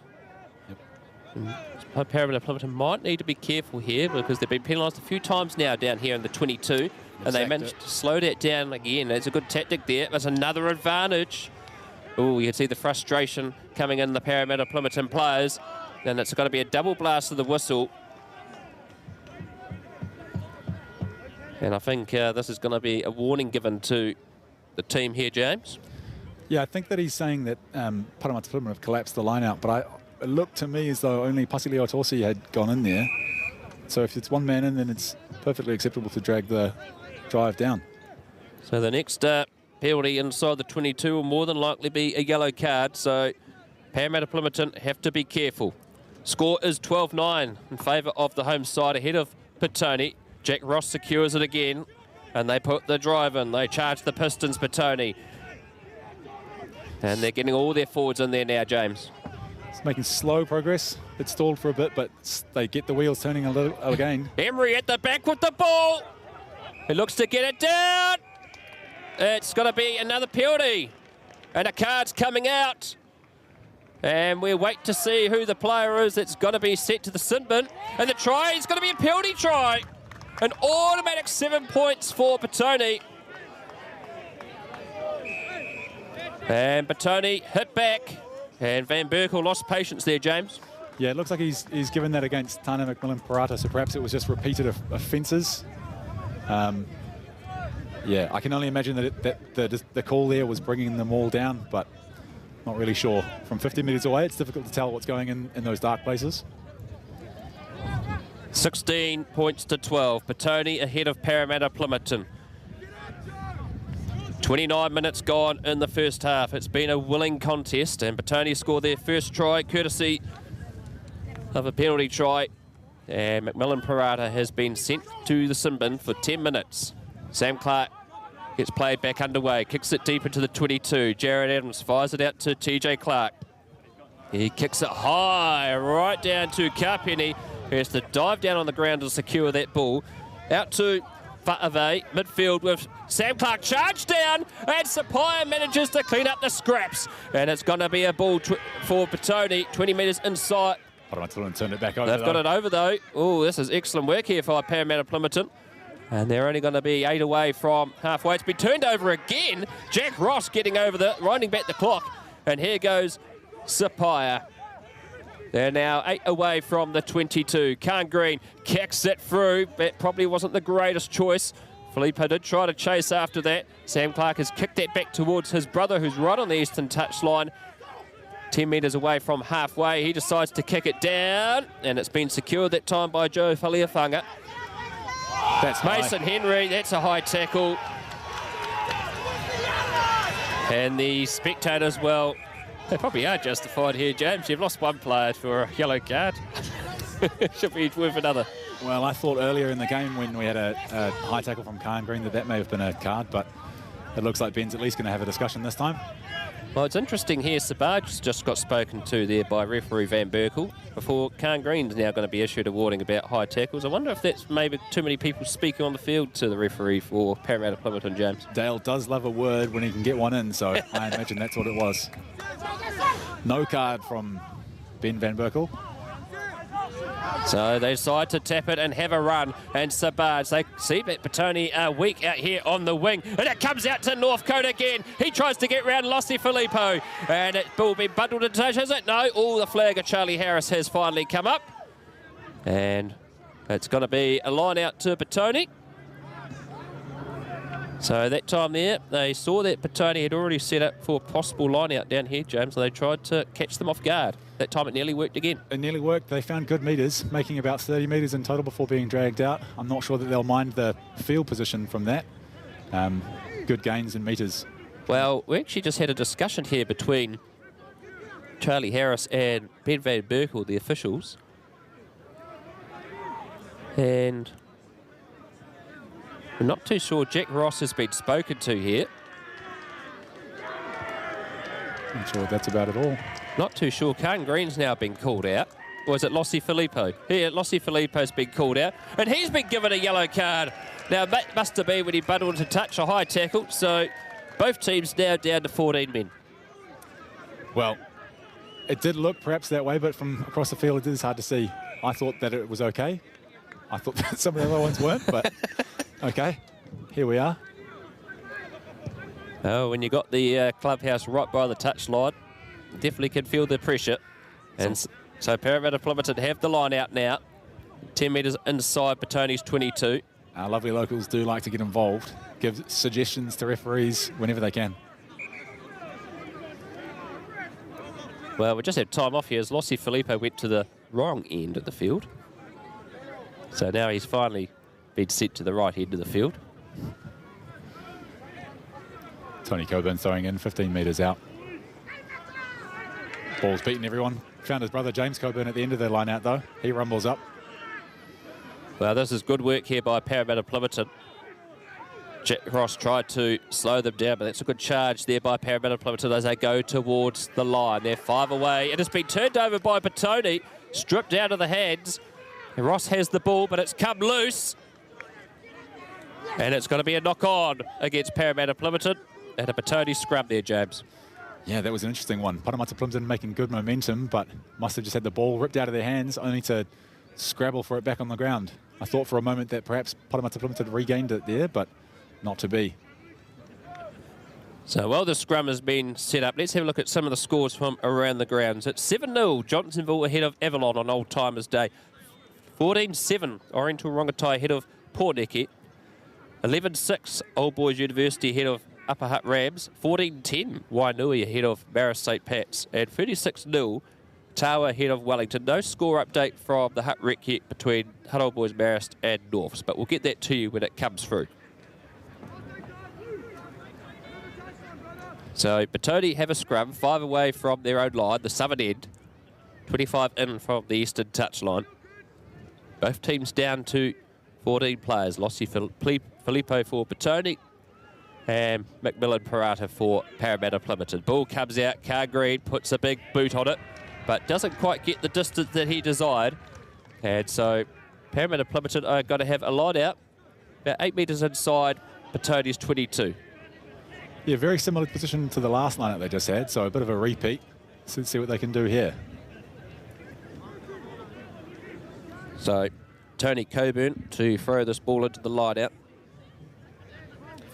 Paremata-Plimmerton might need to be careful here because they've been penalised a few times now down here in the 22, and they managed to slow that down again. That's a good tactic there. That's another advantage. Oh, you can see the frustration coming in the Paremata-Plimmerton players, and it's going to be a double blast of the whistle. And I think this is going to be a warning given to the team here, James. Yeah, I think that he's saying that Paremata-Plimmerton have collapsed the line out, but it looked to me as though only Pasileo Torsi had gone in there. So if it's one man in, then it's perfectly acceptable to drag the drive down. So the next penalty inside the 22 will more than likely be a yellow card. So Paremata-Plimmerton have to be careful. Score is 12-9 in favour of the home side ahead of Petone. Jack Ross secures it again, and they put the drive in. They charge the Pistons, Petone. And they're getting all their forwards in there now, James. It's making slow progress. It stalled for a bit, but they get the wheels turning a little again. Emery at the back with the ball. He looks to get it down. It's got to be another penalty. And a card's coming out. And we'll wait to see who the player is that's going to be set to the sin bin. And the try is going to be a penalty try. An automatic 7 points for Petone. And Petone hit back. And Van Berkel lost patience there, James. Yeah, it looks like he's given that against Tana McMillan Parata, so perhaps it was just repeated offences. Yeah, I can only imagine that the call there was bringing them all down, but not really sure. From 50 metres away, it's difficult to tell what's going in those dark places. 16 points to 12. Petone ahead of Paremata-Plimmerton. 29 minutes gone in the first half. It's been a willing contest, and Petone scored their first try courtesy of a penalty try. And McMillan Parata has been sent to the sin bin for 10 minutes. Sam Clark gets played back underway, kicks it deep into the 22. Jared Adams fires it out to TJ Clark. He kicks it high, right down to Karpeni, who has to dive down on the ground to secure that ball. Out to Fa'ave, midfield with Sam Clark charged down, and Sapaya manages to clean up the scraps. And it's going to be a ball for Petone, 20 metres inside. Paremata-Plimmerton turned it back over. They've got it over though. Oh, this is excellent work here for Paremata-Plimmerton. And they're only going to be 8 away from halfway. It's been turned over again. Jack Ross getting over winding back the clock. And here goes Sapaya. They're now 8 away from the 22. Khan Green kicks it through. That probably wasn't the greatest choice. Filippo did try to chase after that. Sam Clark has kicked that back towards his brother, who's right on the eastern touchline. 10 metres away from halfway. He decides to kick it down. And it's been secured that time by Joe Faliafunga. That's Mason Henry, that's a high tackle. And the spectators, well, they probably are justified here, James. You've lost one player for a yellow card. Should be worth another. Well, I thought earlier in the game when we had a high tackle from Khan Green that may have been a card, but it looks like Ben's at least going to have a discussion this time. Well, it's interesting here. Sabaj just got spoken to there by referee Van Berkel before Khan Green's now going to be issued a warning about high tackles. I wonder if that's maybe too many people speaking on the field to the referee for Paremata-Plimmerton, James. Dale does love a word when he can get one in, so I imagine that's what it was. No card from Ben Van Berkel. So they decide to tap it and have a run. And Sabards, they see that Petone are weak out here on the wing. And it comes out to Northcote again. He tries to get round Lossie Filippo. And it will be bundled into touch, has it? No. The flag of Charlie Harris has finally come up. And it's going to be a line out to Petone. So that time there, they saw that Petone had already set up for a possible line out down here, James. So they tried to catch them off guard. That time it nearly worked again. It nearly worked. They found good metres, making about 30 metres in total before being dragged out. I'm not sure that they'll mind the field position from that. Good gains in metres. Well, we actually just had a discussion here between Charlie Harris and Ben Van Berkel, the officials. And we're not too sure Jack Ross has been spoken to here. Not sure what that's about at all. Not too sure. Kane Green's now been called out. Or is it Lossie Filippo? Yeah, Lossie Filippo's been called out. And he's been given a yellow card. Now, that must have been when he bundled to touch a high tackle. So both teams now down to 14 men. Well, it did look perhaps that way, but from across the field, it is hard to see. I thought that it was okay. I thought that some of the other ones weren't, but okay, here we are. Oh, when you got the clubhouse right by the touchline, definitely can feel the pressure. And so Paremata-Plimmerton have the line out now. 10 metres inside Petone's 22. Our lovely locals do like to get involved, give suggestions to referees whenever they can. Well, we just had time off here as Lossie Filippo went to the wrong end of the field. So now he's finally been sent to the right end of the field. Tony Coburn throwing in 15 metres out. Ball's beaten everyone. Found his brother James Coburn at the end of the line out though. He rumbles up. Well, this is good work here by Paremata-Plimmerton. Jack Ross tried to slow them down, but that's a good charge there by Paremata-Plimmerton as they go towards the line. They're 5 away. It has been turned over by Petone, stripped out of the hands. And Ross has the ball, but it's come loose. And it's going to be a knock-on against Paremata-Plimmerton. And a Petone scrum there, James. Yeah, that was an interesting one. Paremata-Plimmerton making good momentum, but must have just had the ball ripped out of their hands, only to scrabble for it back on the ground. I thought for a moment that perhaps Paremata-Plimmerton regained it there, but not to be. So, while the scrum has been set up, let's have a look at some of the scores from around the grounds. It's 7-0, Johnsonville ahead of Avalon on Old Timers Day. 14-7, Oriental Rongotai ahead of Pōneke. 11-6, Old Boys University ahead of Upper Hutt Rams. 14-10, Wainui ahead of Marist St. Pat's. And 36-0, Tawa ahead of Wellington. No score update from the Hutt Rec yet between Hutt Old Boys Marist and Norths, but we'll get that to you when it comes through. So Petone have a scrum, 5 away from their own line, the southern end. 25 in from the eastern touchline. Both teams down to 14 players. Lossie Filippo for Petone and Macmillan Parata for Paremata-Plimmerton. Ball comes out, Cargreen puts a big boot on it, but doesn't quite get the distance that he desired. And so Paremata-Plimmerton are going to have a line out, about 8 metres inside Petone's 22. Yeah, very similar position to the last line that they just had, so a bit of a repeat. So let's see what they can do here. So Tony Coburn to throw this ball into the line out.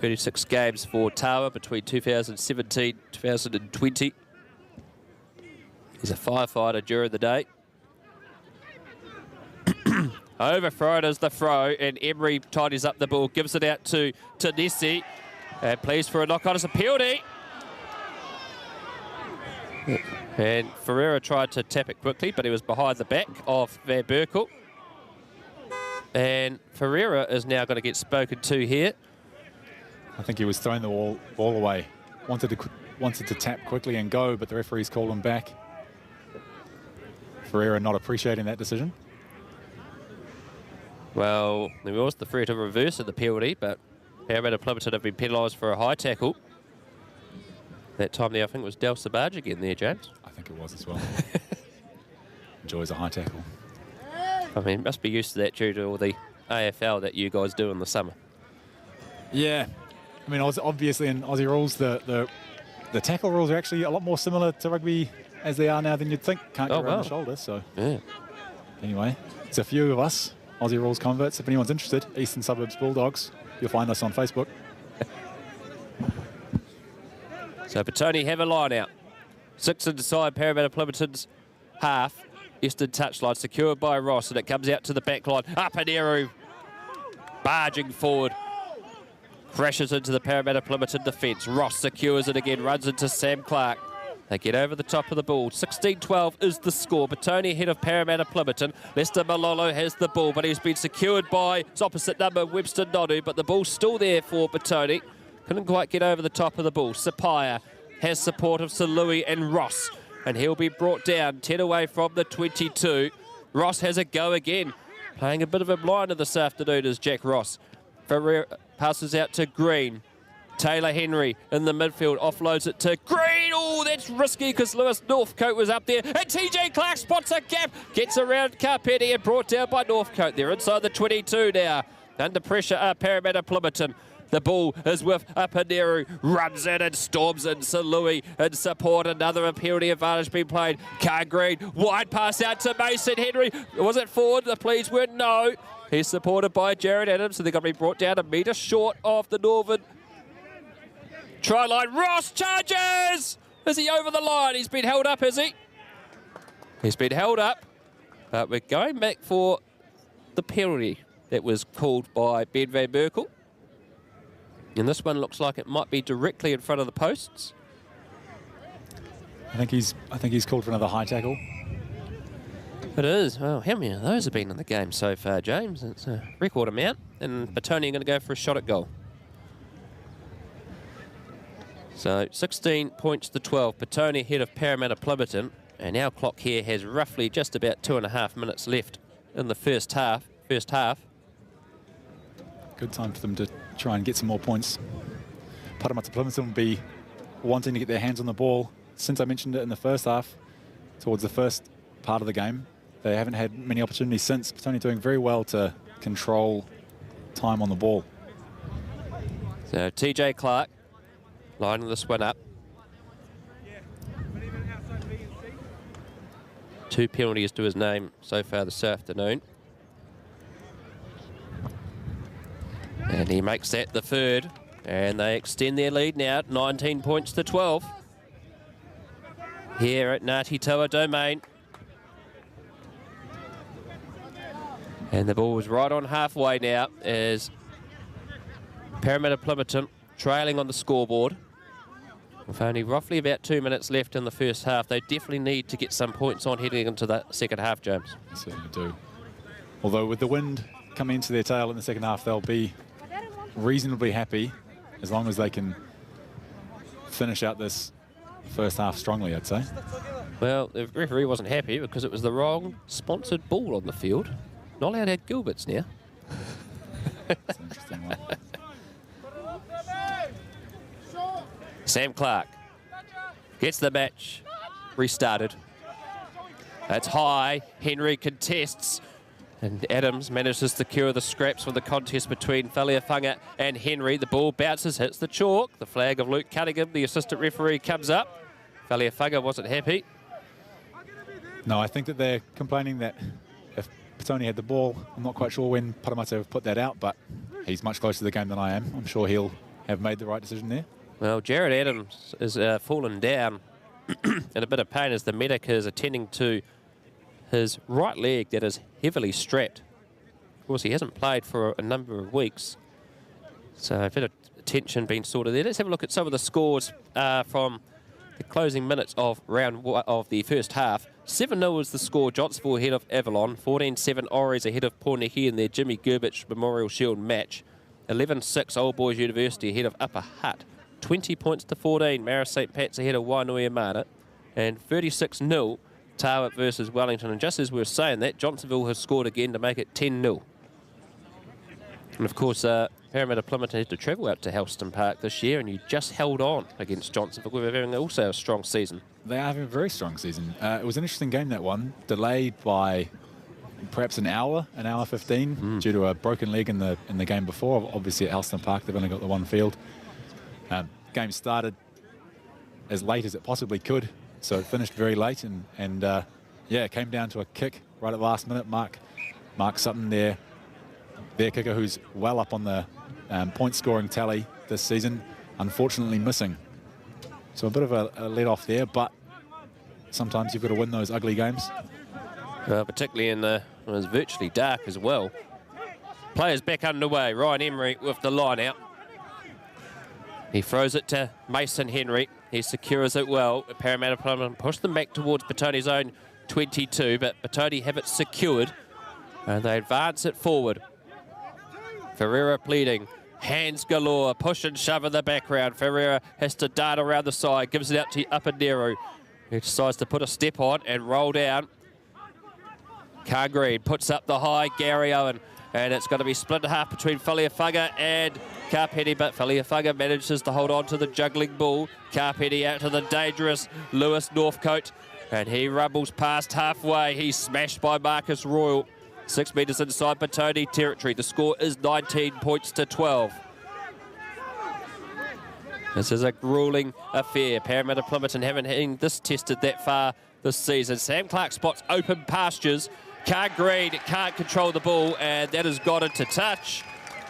36 games for Tawa between 2017 and 2020. He's a firefighter during the day. Overthrown is the throw, and Emery tidies up the ball, gives it out to Nessie, and plays for a knock-on. It's a penalty. And Ferreira tried to tap it quickly, but he was behind the back of Van Berkel. And Ferreira is now going to get spoken to here. I think he was throwing the ball away. Wanted to tap quickly and go, but the referees called him back. Ferreira not appreciating that decision. Well, there was the threat of reverse of the penalty, but Paremata-Plimmerton have been penalised for a high tackle. That time there, I think it was Del Sabaj again there, James. I think it was as well. Enjoys a high tackle. I mean, must be used to that due to all the AFL that you guys do in the summer. Yeah. I mean, obviously in Aussie rules, the tackle rules are actually a lot more similar to rugby as they are now than you'd think. Can't get around the shoulder, so... Yeah. Anyway, it's a few of us, Aussie Rules converts. If anyone's interested, Eastern Suburbs Bulldogs, you'll find us on Facebook. So Petone have a line out. 6 inside Paremata-Plimmerton's half. Eastern touchline secured by Ross, and it comes out to the back line. Apaneru barging forward. Crashes into the Paremata-Plimmerton defence. Ross secures it again, runs into Sam Clark. They get over the top of the ball. 16-12 is the score. Petone ahead of Paremata-Plimmerton. Lester Malolo has the ball, but he's been secured by his opposite number, Webster Nodu, but the ball's still there for Petone. Couldn't quite get over the top of the ball. Sapaya has support of Salui and Ross, and he'll be brought down 10 away from the 22. Ross has a go again. Playing a bit of a blinder this afternoon is Jack Ross. Ferrer passes out to Green. Taylor Henry in the midfield offloads it to Green. Oh, that's risky because Lewis Northcote was up there. And TJ Clark spots a gap. Gets around Carpetti and brought down by Northcote. They're inside the 22 now. Under pressure are Paremata-Plimmerton. The ball is with Apaneru. Runs in and storms in. Salui in support. Another penalty advantage being played. Car Green. Wide pass out to Mason Henry. Was it forward? The pleas were no. He's supported by Jared Adams. So they're going to be brought down a metre short of the Northern try line. Ross charges! Is he over the line? He's been held up, is he? He's been held up. But we're going back for the penalty that was called by Ben van Berkel. And this one looks like it might be directly in front of the posts. I think he's called for another high tackle. It is. Well, how many of those have been in the game so far, James? It's a record amount. And Petone are going to go for a shot at goal. So 16 points to 12. Petone ahead of Paremata-Plimmerton. And our clock here has roughly just about 2.5 minutes left in the first half. Good time for them to try and get some more points. Paremata-Plimmerton will be wanting to get their hands on the ball. Since I mentioned it in the first half, towards the first part of the game, they haven't had many opportunities since. Petone doing very well to control time on the ball. So TJ Clark lining this one up. 2 penalties to his name so far this afternoon. And he makes that the third. And they extend their lead now at 19 points to 12. Here at Ngati Toa Domain. And the ball is right on halfway now as Paremata-Plimmerton trailing on the scoreboard. With only roughly about 2 minutes left in the first half, they definitely need to get some points on heading into the second half, James. They certainly do. Although with the wind coming into their tail in the second half, they'll be reasonably happy as long as they can finish out this first half strongly, I'd say. Well, the referee wasn't happy because it was the wrong sponsored ball on the field. Not allowed to have Gilberts now. That's an interesting one. Sam Clark gets the match restarted. That's high. Henry contests. And Adams manages to secure the scraps for the contest between Faleafunga and Henry. The ball bounces, hits the chalk. The flag of Luke Cunningham, the assistant referee, comes up. Faleafunga wasn't happy. No, I think that they're complaining that if Petone had the ball, I'm not quite sure when Paremata have put that out, but he's much closer to the game than I am. I'm sure he'll have made the right decision there. Well, Jared Adams is fallen down in a bit of pain as the medic is attending to his right leg that is heavily strapped. Of course, he hasn't played for a number of weeks, so a bit of tension being sorted there. Let's have a look at some of the scores from the closing minutes of of the first half. 7-0 was the score. Johnsonville ahead of Avalon. 14-7 Oris ahead of Pornihi in their Jimmy Gerbich Memorial Shield match. 11-6 Old Boys University ahead of Upper Hutt. 20 points to 14 Marist St. Pat's ahead of Wainui-Amana. And 36-0 Tawa versus Wellington. And just as we were saying that, Johnsonville has scored again to make it 10-0. And of course, Paremata-Plimmerton had to travel out to Helston Park this year, and you just held on against Johnsonville. We're having also a strong season. They are having a very strong season. It was an interesting game, that one. Delayed by perhaps an hour 15, due to a broken leg in the game before. Obviously at Helston Park, they've only got the one field. Game started as late as it possibly could so it finished very late, and yeah, it came down to a kick right at the last minute. Mark Sutton, their kicker, who's well up on the point scoring tally this season, unfortunately missing. So a bit of a let off there, but sometimes you've got to win those ugly games. Particularly in it was virtually dark as well. Players back underway. Ryan Emery with the line out. He throws it to Mason Henry. He secures it well. Paremata-Plimmerton push them back towards Petone's own 22, but Petone have it secured, and they advance it forward. Ferreira pleading. Hands galore, push and shove in the background. Ferreira has to dart around the side, gives it out to Upper He decides to put a step on and roll down. Cargreen puts up the high, Gary Owen, and it's going to be split in half between Faliafaga and Carpetti, but Faliafaga manages to hold on to the juggling ball. Carpetti out to the dangerous Lewis Northcote, and he rumbles past halfway. He's smashed by Marcus Royal. 6 metres inside Petone territory. The score is 19 points to 12. This is a grueling affair. Paremata-Plimmerton haven't been this tested that far this season. Sam Clark spots open pastures. Green can't control the ball, and that has got into touch.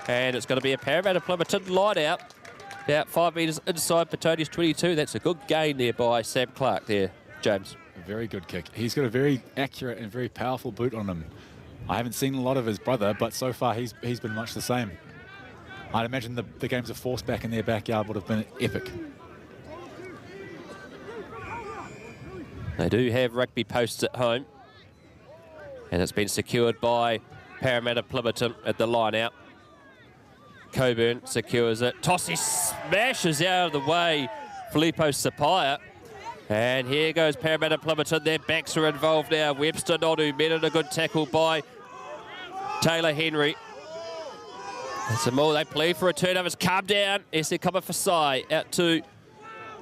And it's going to be a Paremata-Plimmerton line out. About 5 metres inside Petone's 22. That's a good gain there by Sam Clark there, James. A very good kick. He's got a very accurate and very powerful boot on him. I haven't seen a lot of his brother, but so far he's been much the same. I'd imagine the games of force back in their backyard would have been epic. They do have rugby posts at home, and it's been secured by Paremata-Plimmerton at the line out. Coburn secures it. Tossi smashes out of the way Filippo Sapaya. And here goes Paremata-Plimmerton. Their backs are involved now. Webster Nonu met in a good tackle by Taylor Henry. And some more. They plead for a turnover. It's calmed down. SC coming for Sai. Out to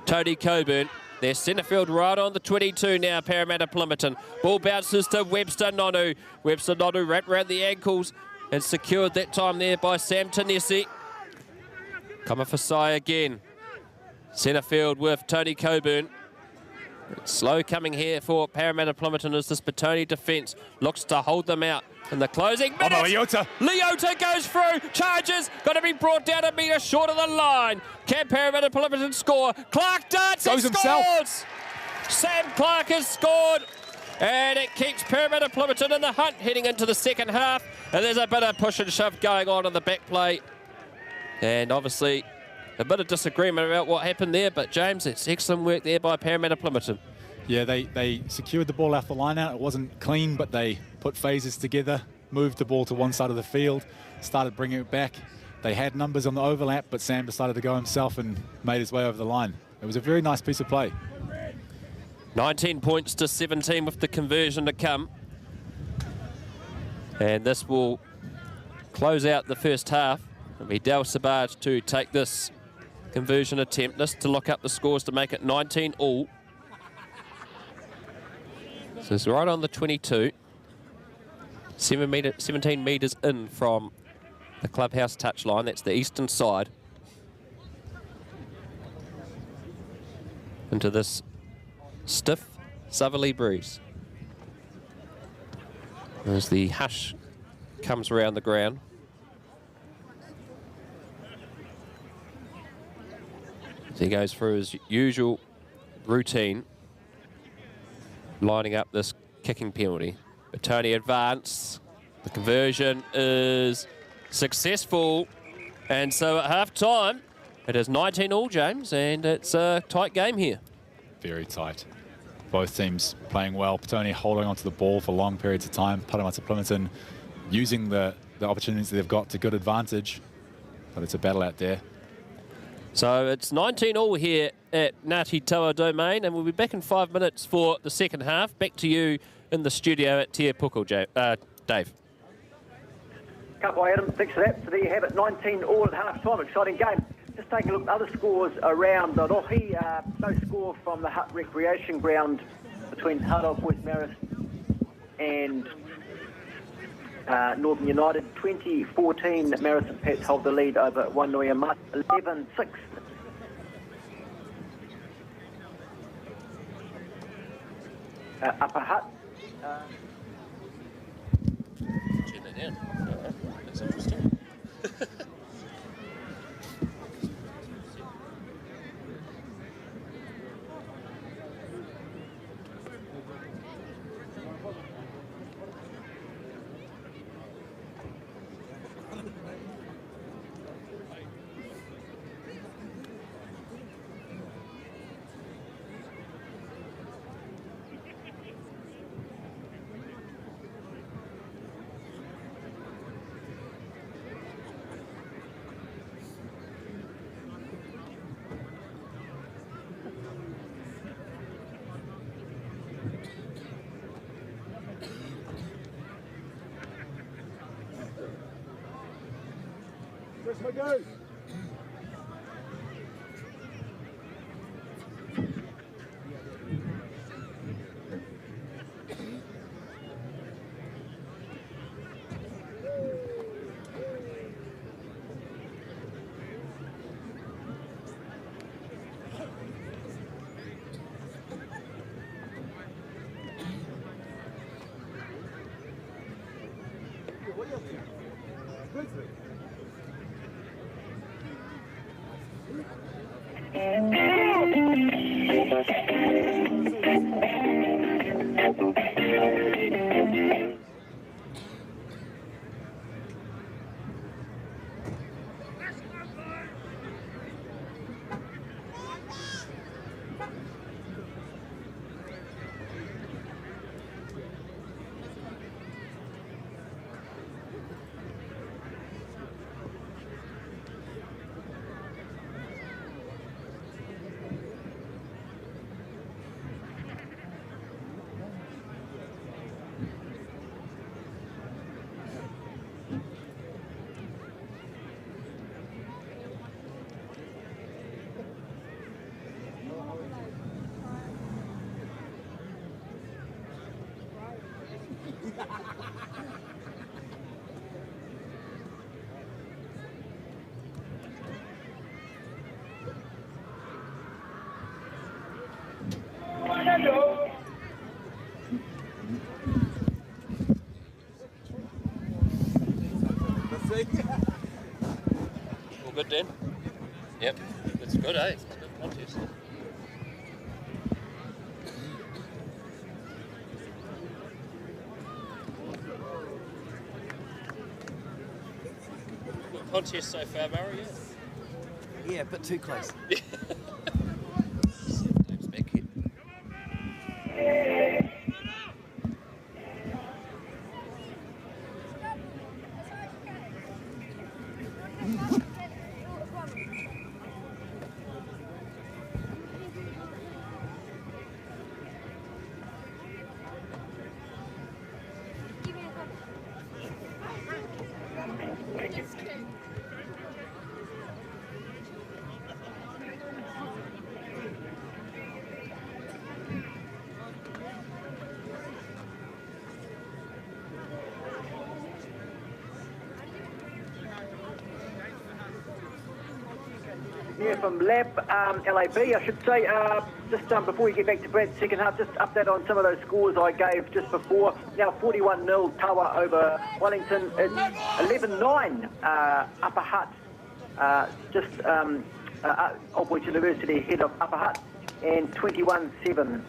Tony Coburn. Their centre field right on the 22 now, Paremata-Plimmerton. Ball bounces to Webster Nonu. Webster Nonu wrapped around the ankles and secured that time there by Sam Tanesi. Coming for Sai again. Centre field with Tony Coburn. Slow coming here for Paremata-Plimmerton as this Petone defence looks to hold them out in the closing minutes. Leota goes through, charges, got to be brought down a metre short of the line. Can Paremata-Plimmerton score? Clark darts and scores! Sam Clark has scored, and it keeps Paremata-Plimmerton in the hunt heading into the second half. And there's a bit of push and shove going on in the back play. And obviously a bit of disagreement about what happened there, but James, it's excellent work there by Paremata-Plimmerton. Yeah, they secured the ball off the line out. It wasn't clean, but they put phases together, moved the ball to one side of the field, started bringing it back. They had numbers on the overlap, but Sam decided to go himself and made his way over the line. It was a very nice piece of play. 19 points to 17 with the conversion to come. And this will close out the first half. It'll be Del Sabaj to take this conversion attempt, this to lock up the scores to make it 19 all. So it's right on the 22. 17 metres in from the clubhouse touchline. That's the eastern side. Into this stiff southerly breeze. As the hush comes around the ground. So he goes through his usual routine, lining up this kicking penalty. Petone advance. The conversion is successful. And so at half-time, it is 19 all, James, and it's a tight game here. Very tight. Both teams playing well. Petone holding onto the ball for long periods of time. Paremata-Plimmerton using the opportunities that they've got to good advantage. But it's a battle out there. So it's 19 all here at Ngati Toa Domain, and we'll be back in 5 minutes for the second half. Back to you in the studio at Te Puku, Dave. Couple, Adam. Thanks for that. So there you have it, 19 all at half-time. Exciting game. Just taking a look at other scores around the Rohi. No score from the Hutt Recreation Ground between Hardog, West Maris and Northern United. 2014, Maris and Pets hold the lead over Wainuia Mutt, 11-6. Upper Hutt. Turn that down. That's interesting. Go. All good, Dan? Yep, it's good, eh? It's a good contest. Good contest so far, Murray, yeah? Yeah, a bit too close. Dave's back here. Yeah, from LAB, LAB, I should say. Just before we get back to Brad's second half, just update on some of those scores I gave just before. Now 41-0 Tawa over Wellington. It's 11-9 Upper Hutt. Of which University ahead of Upper Hutt. And 21-7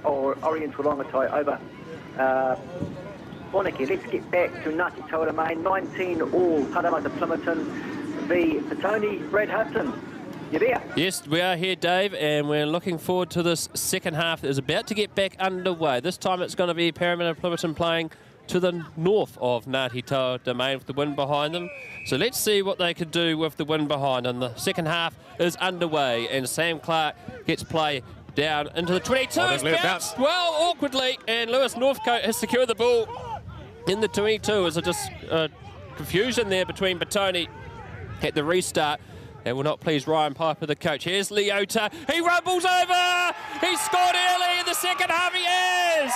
Orient Whangatai over Whanake. Let's get back to Ngati Toa Domain. 19 all Paremata-Plimmerton v Petone. Brad Hudson, you there? Yes, we are here, Dave, and we're looking forward to this second half that is about to get back underway. This time it's going to be Paremata-Plimmerton playing to the north of Ngati Toa Domain with the wind behind them. So let's see what they could do with the wind behind them. The second half is underway, and Sam Clark gets play down into the 22. Oh, It's bounced well awkwardly, and Lewis Northcote has secured the ball in the 22. There's just confusion there between Petone at the restart. That will not please Ryan Piper, the coach. Here's Leota. He rumbles over. He scored early in the second half. He is.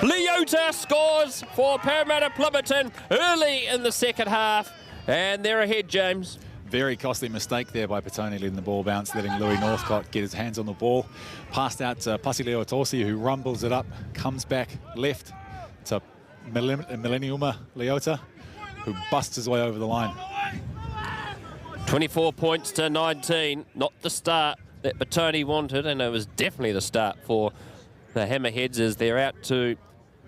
Leota scores for Paremata-Plimmerton early in the second half. And they're ahead, James. Very costly mistake there by Petone, letting the ball bounce, letting Louis Northcott get his hands on the ball. Passed out to Pasileo Tosi, who rumbles it up, comes back left to Millenniuma Leota, who busts his way over the line. 24 points to 19. Not the start that Petone wanted, and it was definitely the start for the Hammerheads as they're out to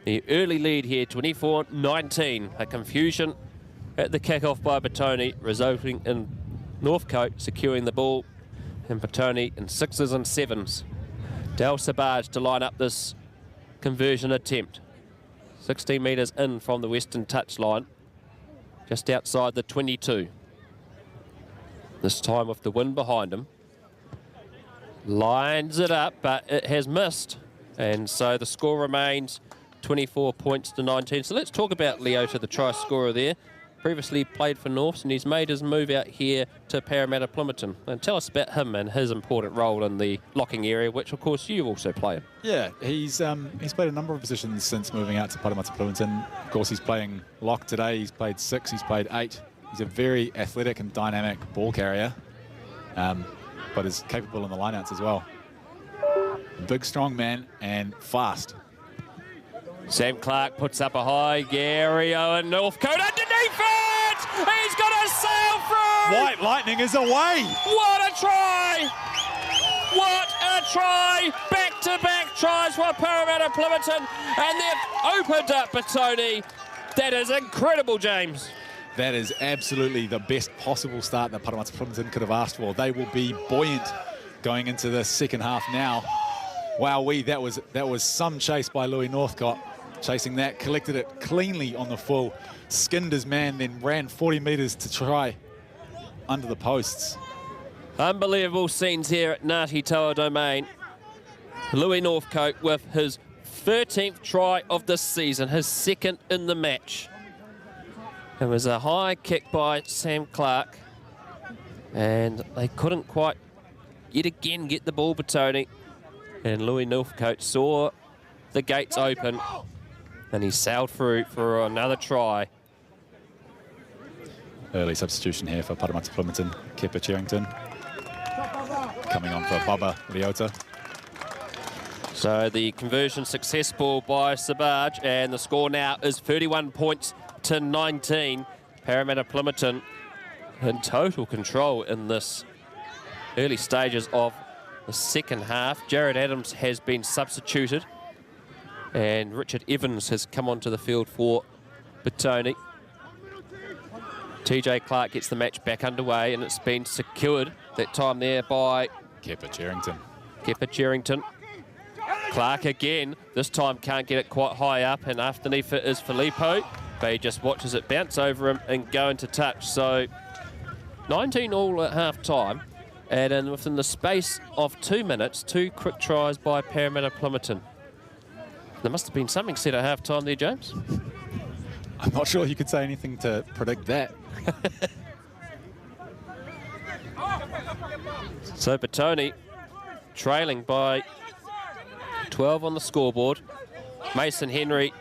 the early lead here, 24-19. A confusion at the kick-off by Petone, resulting in Northcote securing the ball, and Petone in 6s and 7s. Del Sabaj to line up this conversion attempt. 16 metres in from the western touchline, just outside the 22. This time with the wind behind him. Lines it up, but it has missed. And so the score remains 24 points to 19. So let's talk about Leota, the try scorer there. Previously played for Norths, and he's made his move out here to Paremata-Plimmerton. And tell us about him and his important role in the locking area, which of course you also play in. Yeah, he's played a number of positions since moving out to Paremata-Plimmerton. Of course, he's playing lock today. He's played 6, he's played 8. He's a very athletic and dynamic ball carrier, but is capable in the lineouts as well. Big, strong man and fast. Sam Clark puts up a high. Gary Owen Northcote underneath it! He's got a sail through! White Lightning is away! What a try! What a try! Back-to-back tries for Paremata-Plimmerton, and they've opened up Petone. That is incredible, James. That is absolutely the best possible start that Paremata-Plimmerton could have asked for. They will be buoyant going into the second half now. Wowee, that was some chase by Louis Northcott. Chasing that, collected it cleanly on the full, skinned his man, then ran 40 metres to try under the posts. Unbelievable scenes here at Ngati Toa Domain. Louis Northcote with his 13th try of this season, his second in the match. It was a high kick by Sam Clark, and they couldn't quite yet again get the ball, Petone. And Louis Northcote saw the gates open, and he sailed through for another try. Early substitution here for Paremata-Plimmerton. Kepa Cherrington coming on for Bubba Leota. So the conversion successful by Sabaj, and the score now is 31 points to 19. Paremata-Plimmerton in total control in this early stages of the second half. Jared Adams has been substituted, and Richard Evans has come onto the field for Petone. TJ Clark gets the match back underway, and it's been secured that time there by Kepa Cherrington. Kepa Cherrington. Clark again, this time can't get it quite high up, and underneath it is Filippo, but he just watches it bounce over him and go into touch. So 19 all at half time, and then within the space of 2 minutes, 2 quick tries by Paremata-Plimmerton. There must have been something said at half time there, James. I'm not sure you could say anything to predict that. So Petone trailing by 12 on the scoreboard. Mason Henry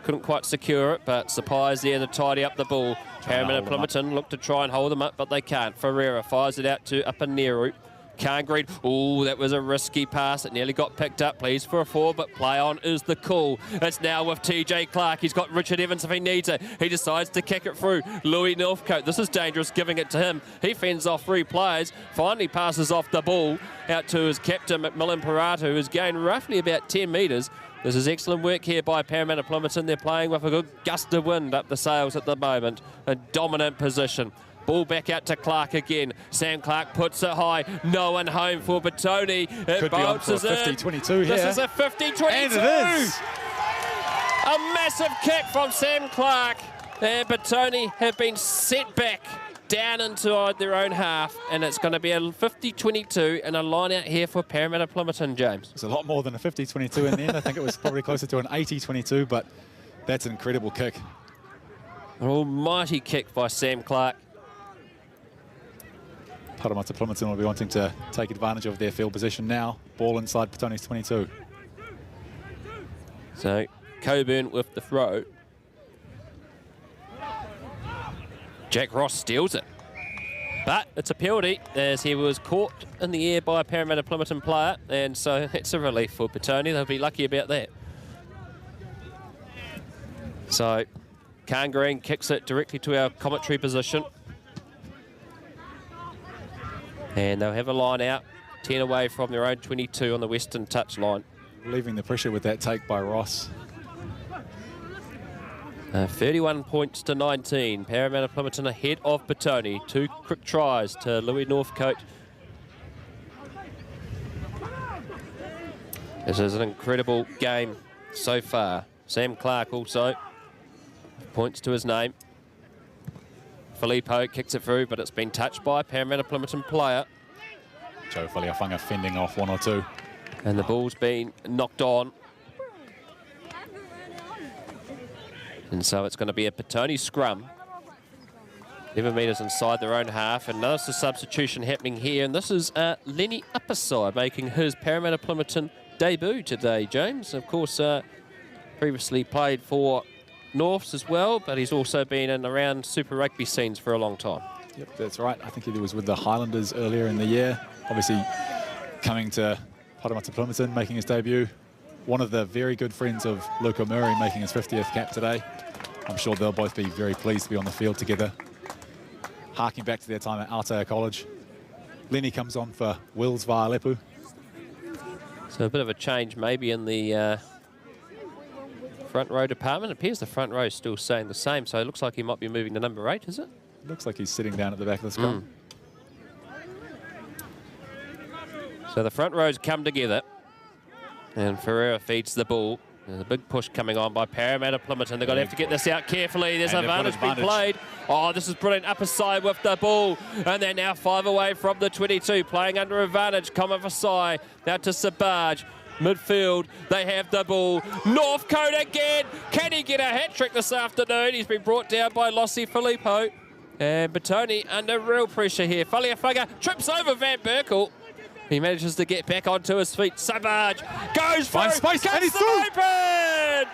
couldn't quite secure it, but Sapai there to tidy up the ball. Paremata-Plimmerton look to try and hold them up, but they can't. Ferreira fires it out to Apaneru. Can't read. Oh, that was a risky pass. It nearly got picked up, please, for a 4, but play on is the call. It's now with TJ Clark. He's got Richard Evans if he needs it. He decides to kick it through. Louis Northcote, this is dangerous, giving it to him. He fends off 3 players, finally passes off the ball out to his captain, Macmillan Paratu, who's gained roughly about 10 metres. This is excellent work here by Paremata-Plimmerton. They're playing with a good gust of wind up the sails at the moment. A dominant position. Ball back out to Clark again. Sam Clark puts it high. No one home for Petone. It bounces in. 50-22 here. This is a 50-22. And it is. A massive kick from Sam Clark. And Petone have been set back down into their own half. And it's going to be a 50-22 and a line out here for Paremata-Plimmerton, James. It's a lot more than a 50-22 in the end. I think it was probably closer to an 80-22, but that's an incredible kick. An almighty kick by Sam Clark. Paremata-Plimmerton will be wanting to take advantage of their field position now. Ball inside Petone's 22. So Coburn with the throw. Jack Ross steals it. But it's a penalty as he was caught in the air by a Paremata-Plimmerton player, and so it's a relief for Petone. They'll be lucky about that. So Khan Green kicks it directly to our commentary position. And they'll have a line out, 10 away from their own 22 on the western touch line. Leaving the pressure with that take by Ross. 31 points to 19. Paremata-Plimmerton ahead of Petone. 2 quick tries to Louis Northcote. This is an incredible game so far. Sam Clark also points to his name. Filippo kicks it through, but it's been touched by a Paremata-Plimmerton player. Joe Faliafunga fending off 1 or 2. And the ball's been knocked on. And so it's going to be a Petone scrum. 11 metres inside their own half. And notice the substitution happening here. And this is Lenny Upperside making his Paremata-Plimmerton debut today, James. Of course, previously played for Norths as well, but he's also been in around Super Rugby scenes for a long time. Yep, that's right. I think he was with the Highlanders earlier in the year. Obviously, coming to Paremata-Plimmerton, making his debut. One of the very good friends of Luca Murray making his 50th cap today. I'm sure they'll both be very pleased to be on the field together. Harking back to their time at Aotea College. Lenny comes on for Wills Vaalepu. So a bit of a change maybe in the front row department. It appears the front row is still staying the same, so it looks like he might be moving to number 8, is it? Looks like he's sitting down at the back of the scrum. So the front rows come together, and Ferreira feeds the ball. There's a big push coming on by Paremata-Plimmerton. They're going to have to get this out carefully. There's an advantage being played. Oh, this is brilliant. Upper side with the ball. And they're now 5 away from the 22. Playing under advantage. Comer Vasai. Now to Sabaj. Midfield, they have the ball. Northcote again. Can he get a hat-trick this afternoon? He's been brought down by Lossie Filippo. And Petone under real pressure here. Faliafunga trips over Van Berkel. He manages to get back onto his feet. Sabaj goes for it. Space, and he's open.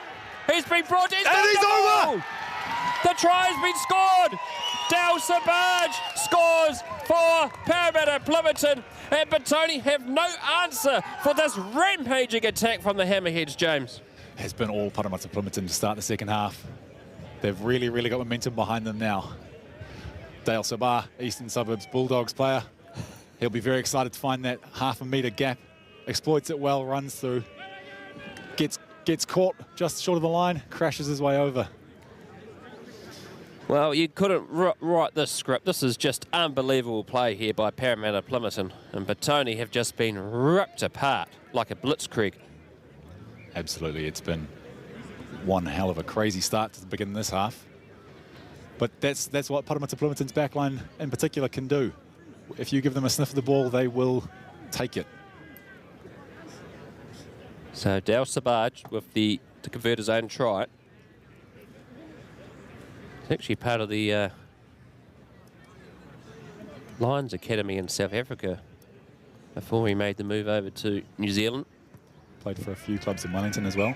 He's been brought in. And he's over. The try has been scored. Dale Sabaj scores for Paremata-Plimmerton. And Petone have no answer for this rampaging attack from the Hammerheads, James. Has been all Paremata-Plimmerton to start the second half. They've really got momentum behind them now. Dale Sabah, Eastern Suburbs Bulldogs player. He'll be very excited to find that half-a metre gap. Exploits it well, runs through. Gets caught just short of the line, crashes his way over. Well, you couldn't write this script. This is just unbelievable play here by Paremata-Plimmerton. And Petone have just been ripped apart like a blitzkrieg. Absolutely, it's been one hell of a crazy start to begin this half. But that's what Paremata-Plimmerton's backline in particular can do. If you give them a sniff of the ball, they will take it. So Dale Sabaj with to convert his own try. It's actually part of the Lions Academy in South Africa before he made the move over to New Zealand. Played for a few clubs in Wellington as well.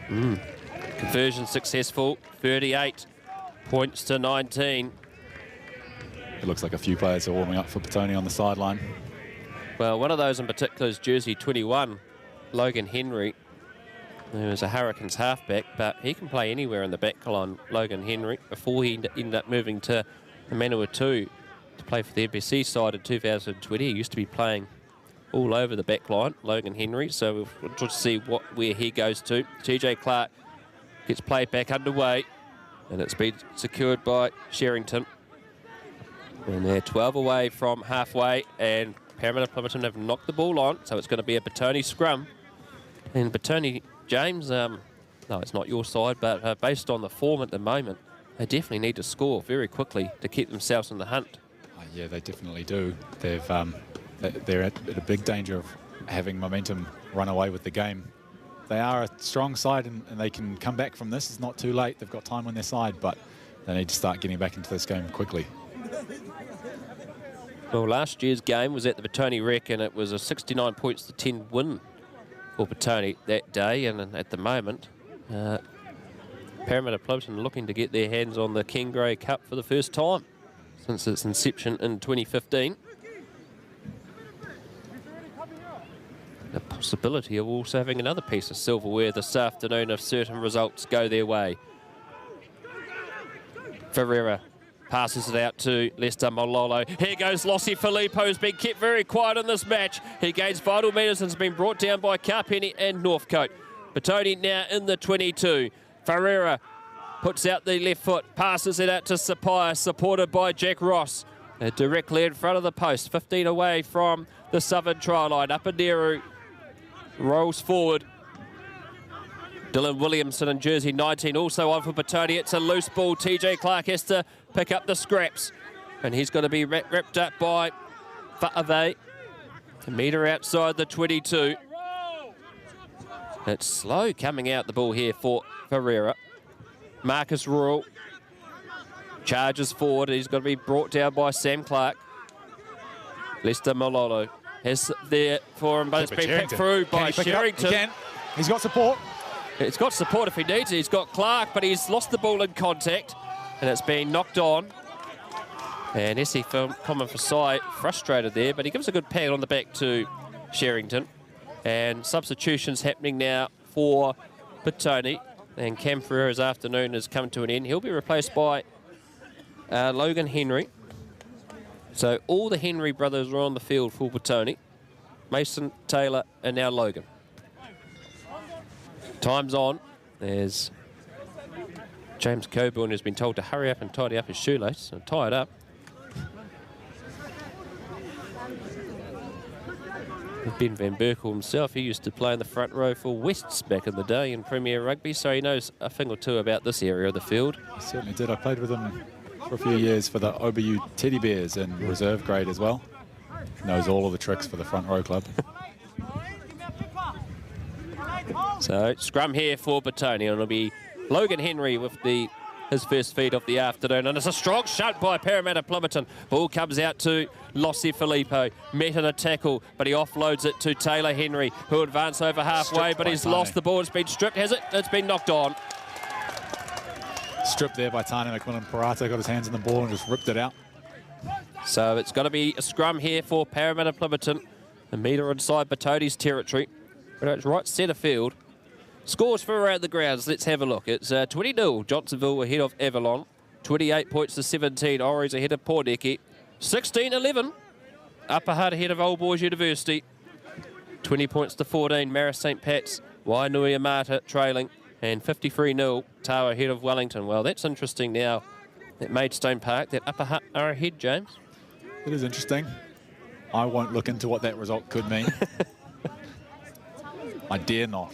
Conversion successful, 38 points to 19. It looks like a few players are warming up for Petone on the sideline. Well, one of those in particular is jersey 21, Logan Henry, who is a Hurricanes halfback, but he can play anywhere in the back line, Logan Henry, before he ended up moving to the Manawatu to play for the NBC side in 2020. He used to be playing all over the back line, Logan Henry, so we'll just see where he goes to. TJ Clark gets played back underway, and it's been secured by Sherrington. And they're 12 away from halfway, and Paremata-Plimmerton have knocked the ball on, so it's going to be a Petone scrum. And Petone, James, no, it's not your side, but based on the form at the moment, they definitely need to score very quickly to keep themselves in the hunt. Yeah, they definitely do. They're at a big danger of having momentum run away with the game. They are a strong side, and they can come back from this. It's not too late. They've got time on their side, but they need to start getting back into this game quickly. Well, last year's game was at the Petone Rec, and it was a 69 points to 10 win for Petone that day. And at the moment, Paremata-Plimmerton looking to get their hands on the Ken Gray Cup for the first time since its inception in 2015. possibility of also having another piece of silverware this afternoon if certain results go their way. Ferreira passes it out to Lester Mololo. Here goes Lossi Filippo, who's been kept very quiet in this match. He gains vital metres and has been brought down by Carpenny and Northcote. Petone now in the 22. Ferreira puts out the left foot, passes it out to Sapaya, supported by Jack Ross. Directly in front of the post, 15 away from the southern try line. Apanero rolls forward. Dylan Williamson in jersey 19 also on for Petone. It's a loose ball. TJ Clark has to pick up the scraps. And he's going to be wrapped up by Fa'ave. A metre outside the 22. It's slow coming out the ball here for Ferreira. Marcus Royal charges forward. He's got to be brought down by Sam Clark. Lester Mololo has there for him, but it's been picked through by Sherrington. He's got support. It's got support if he needs it. He's got Clark, but he's lost the ball in contact, and it's been knocked on. And Essie Common Fasai frustrated there, but he gives a good pat on the back to Sherrington. And substitutions happening now for Petone. And Cam Ferreira's afternoon has come to an end. He'll be replaced by Logan Henry. So all the Henry brothers are on the field for Petone. Mason, Taylor, and now Logan. Time's on. There's James Coburn, who's been told to hurry up and tidy up his shoelace and tie it up. Ben Van Berkel himself, he used to play in the front row for Wests back in the day in Premier Rugby, so he knows a thing or two about this area of the field. I certainly did. I played with him for a few years for the OBU Teddy Bears in reserve grade as well. Knows all of the tricks for the front row club. So scrum here for Petone, and it'll be Logan Henry with his first feed of the afternoon, and it's a strong shot by Paremata-Plimmerton. Ball comes out to Lossi Filippo, met in a tackle, but he offloads it to Taylor Henry, who advance over halfway, but he's lost the ball. It's been stripped, has it? It's been knocked on. Stripped there by Tane McMillan. Parata got his hands in the ball and just ripped it out. So it's got to be a scrum here for Paremata-Plimmerton. A metre inside Petone's territory, but it's right centre field. Scores for around the grounds, let's have a look. It's 20-0, Johnsonville ahead of Avalon. 28 points to 17, Oris ahead of Pōneke. 16-11, Upper Hutt ahead of Old Boys University. 20 points to 14, Marist St. Pat's. Wainuiamata trailing. And 53-0, Tawa ahead of Wellington. Well, that's interesting now at Maidstone Park, that Upper Hutt are ahead, James. It is interesting. I won't look into what that result could mean. I dare not.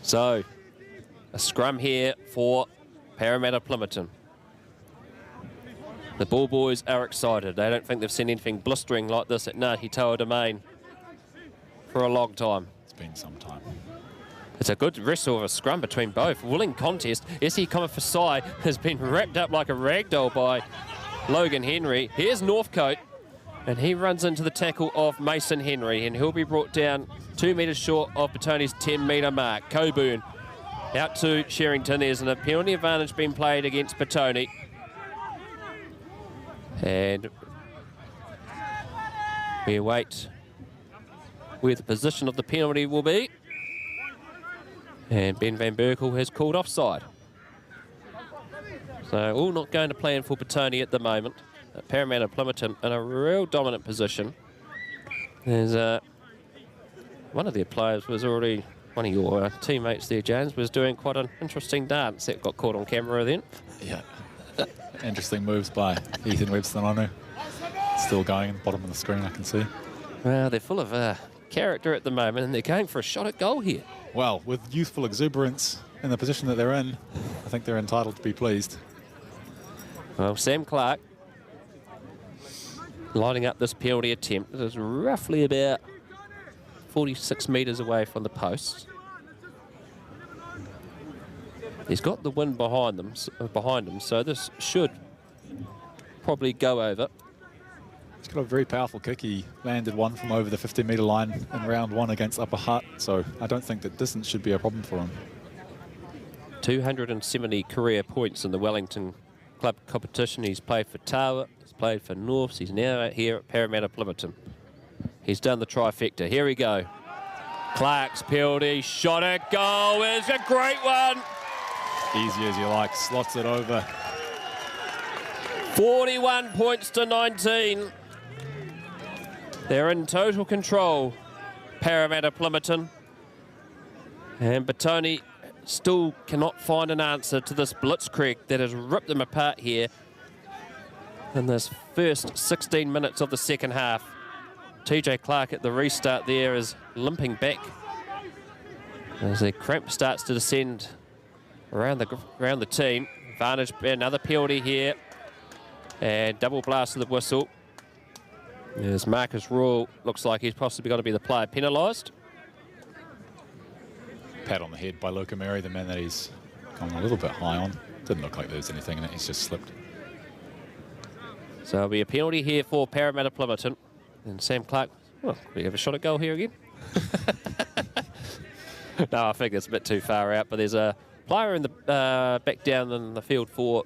So, a scrum here for Paremata-Plimmerton. The Ball Boys are excited. They don't think they've seen anything blistering like this at Ngati Toa Domain for a long time. It's been some time. It's a good wrestle of a scrum between both. Willing contest. Essie Common-Fasai has been wrapped up like a ragdoll by Logan Henry. Here's Northcote, and he runs into the tackle of Mason Henry, and he'll be brought down 2 metres short of Petone's 10-metre mark. Coburn out to Sherrington. There's a penalty advantage being played against Petone. And we await where the position of the penalty will be. And Ben Van Berkel has called offside. So all not going to plan for Petone at the moment. Paremata-Plimmerton in a real dominant position. There's one of their players was already, one of your teammates there, James, was doing quite an interesting dance that got caught on camera then. Yeah. Interesting moves by Ethan Webster. Still going at the bottom of the screen, I can see. Well, they're full of character at the moment, and they're going for a shot at goal here. Well, with youthful exuberance in the position that they're in, I think they're entitled to be pleased. Well, Sam Clark lining up this penalty attempt. It is roughly about 46 metres away from the post. He's got the wind behind him, so this should probably go over. He's got a very powerful kick. He landed one from over the 50-metre line in round one against Upper Hutt, so I don't think that distance should be a problem for him. 270 career points in the Wellington club competition. He's played for Tawa, he's played for Norths, he's now out here at Paremata-Plimmerton. He's done the trifecta. Here we go. Clark's penalty, shot at goal is a great one. Easy as you like, slots it over. 41 points to 19. They're in total control, Paremata-Plimmerton. And Petone still cannot find an answer to this blitzkrieg that has ripped them apart here in this first 16 minutes of the second half. TJ Clark at the restart there is limping back as the cramp starts to descend around the team. Vantage, another penalty here, and double blast of the whistle. As Marcus Rule looks like he's possibly going to be the player penalised. Pat on the head by Luca Mary, the man that he's gone a little bit high on. Didn't look like there was anything in it, he's just slipped. So it'll be a penalty here for Paremata-Plimmerton. And Sam Clark, well, we have a shot at goal here again. No, I think it's a bit too far out, but there's a player in the back down in the field for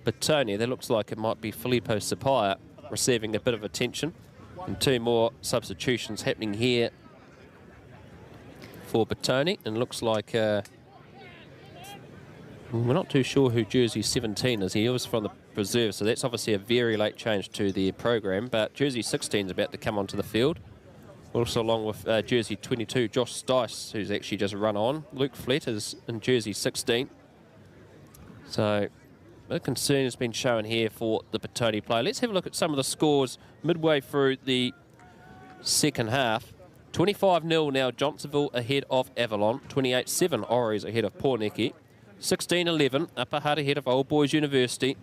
Petone. That looks like it might be Filippo Sapaya receiving a bit of attention. And two more substitutions happening here for Petone. And looks like we're not too sure who jersey 17 is. He was from the reserve, so that's obviously a very late change to the program. But jersey 16 is about to come onto the field. Also along with jersey 22, Josh Stice, who's actually just run on. Luke Flett is in jersey 16. So a concern has been shown here for the Petone play. Let's have a look at some of the scores midway through the second half. 25-0 now, Johnsonville ahead of Avalon. 28-7, Oris ahead of Porneki. 16-11, Upper Hutt ahead of Old Boys University.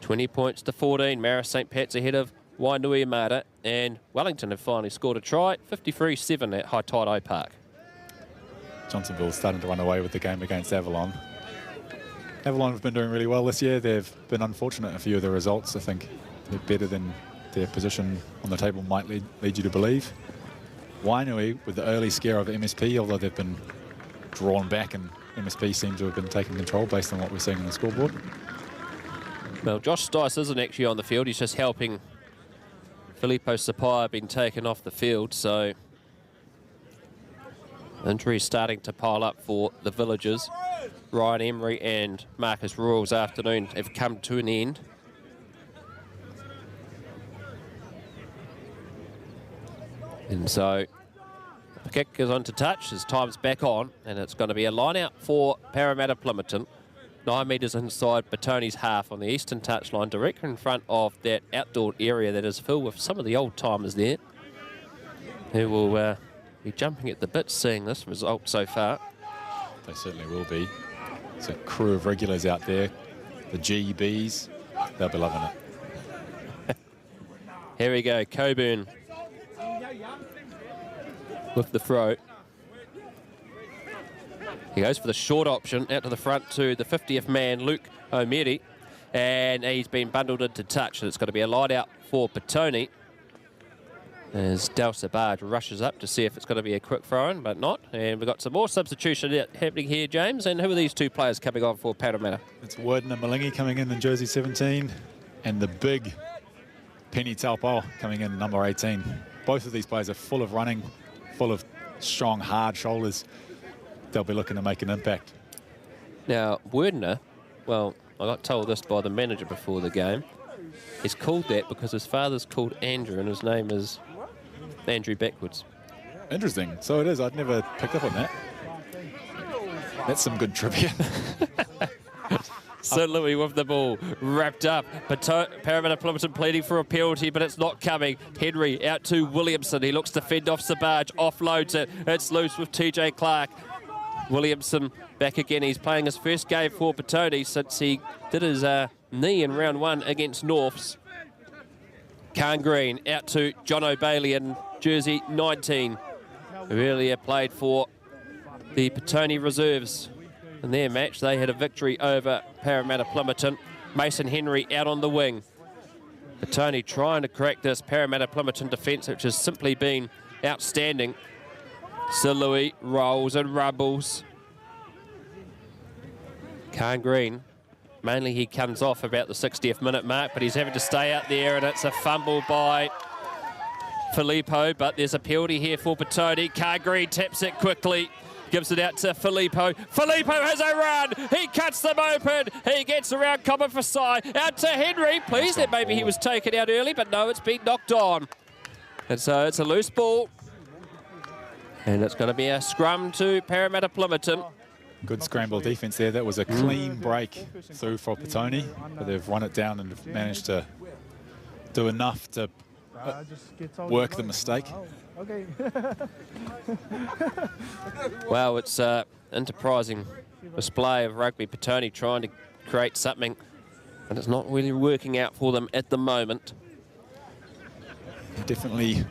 20 points to 14, Marist St. Pat's ahead of Wainui Amata. And Wellington have finally scored a try, 53-7 at High Tide Park. Johnsonville starting to run away with the game against Avalon. Avalon have been doing really well this year. They've been unfortunate in a few of the results. I think they're better than their position on the table might lead you to believe. Wainui with the early scare of MSP, although they've been drawn back and MSP seem to have been taking control based on what we're seeing on the scoreboard. Well, Josh Stice isn't actually on the field. He's just helping Filippo Sapaya being taken off the field. So injuries starting to pile up for the Villagers. Ryan Emery and Marcus Rule's afternoon have come to an end. And so the kick is on to touch as time's back on, and it's going to be a line out for Paremata-Plimmerton. 9 metres inside Petone's half on the eastern touchline, directly in front of that outdoor area that is filled with some of the old timers there, who will be jumping at the bit seeing this result so far. They certainly will be. It's a crew of regulars out there, the GBs, they'll be loving it. Here we go, Coburn with the throw. He goes for the short option out to the front to the 50th man, Luke O'Meri, and he's been bundled into touch, and it's going to be a line out for Petone as Del Sabaj rushes up to see if it's going to be a quick throw-in, but not. And we've got some more substitution happening here, James. And who are these two players coming on for Paremata? It's Worden and Malingi coming in jersey 17, and the big Penny Taupau coming in number 18. Both of these players are full of running, full of strong, hard shoulders. They'll be looking to make an impact. Now, Werner, well, I got told this by the manager before the game. He's called that because his father's called Andrew and his name is Andrew backwards. Interesting. So it is. I'd never picked up on that. That's some good trivia. St. Louis with the ball wrapped up. Paremata-Plimmerton pleading for a penalty, but it's not coming. Henry out to Williamson. He looks to fend off Sabaj, offloads it. It's loose with TJ Clark. Williamson back again. He's playing his first game for Petone since he did his knee in round 1 against Norths. Khan Green out to John O'Bailey in jersey 19, who earlier played for the Petone Reserves. In their match, they had a victory over Paremata-Plimmerton. Mason Henry out on the wing. Petone trying to correct this Paremata-Plimmerton defence, which has simply been outstanding. Sir Louis rolls and rumbles. Khan Green, mainly he comes off about the 60th minute mark, but he's having to stay out there, and it's a fumble by Filippo, but there's a penalty here for Petone. Cargreen taps it quickly. Gives it out to Filippo. Filippo has a run. He cuts them open. He gets around Copper for side. Out to Henry. Please that maybe he was taken out early, but no, it's been knocked on. And so it's a loose ball. And it's going to be a scrum to Paremata-Plimmerton. Good scramble defence there. That was a clean break through for Petone, but they've run it down and have managed to do enough to work the mistake. Okay. Well, it's an enterprising display of rugby. Petone trying to create something, and it's not really working out for them at the moment. Definitely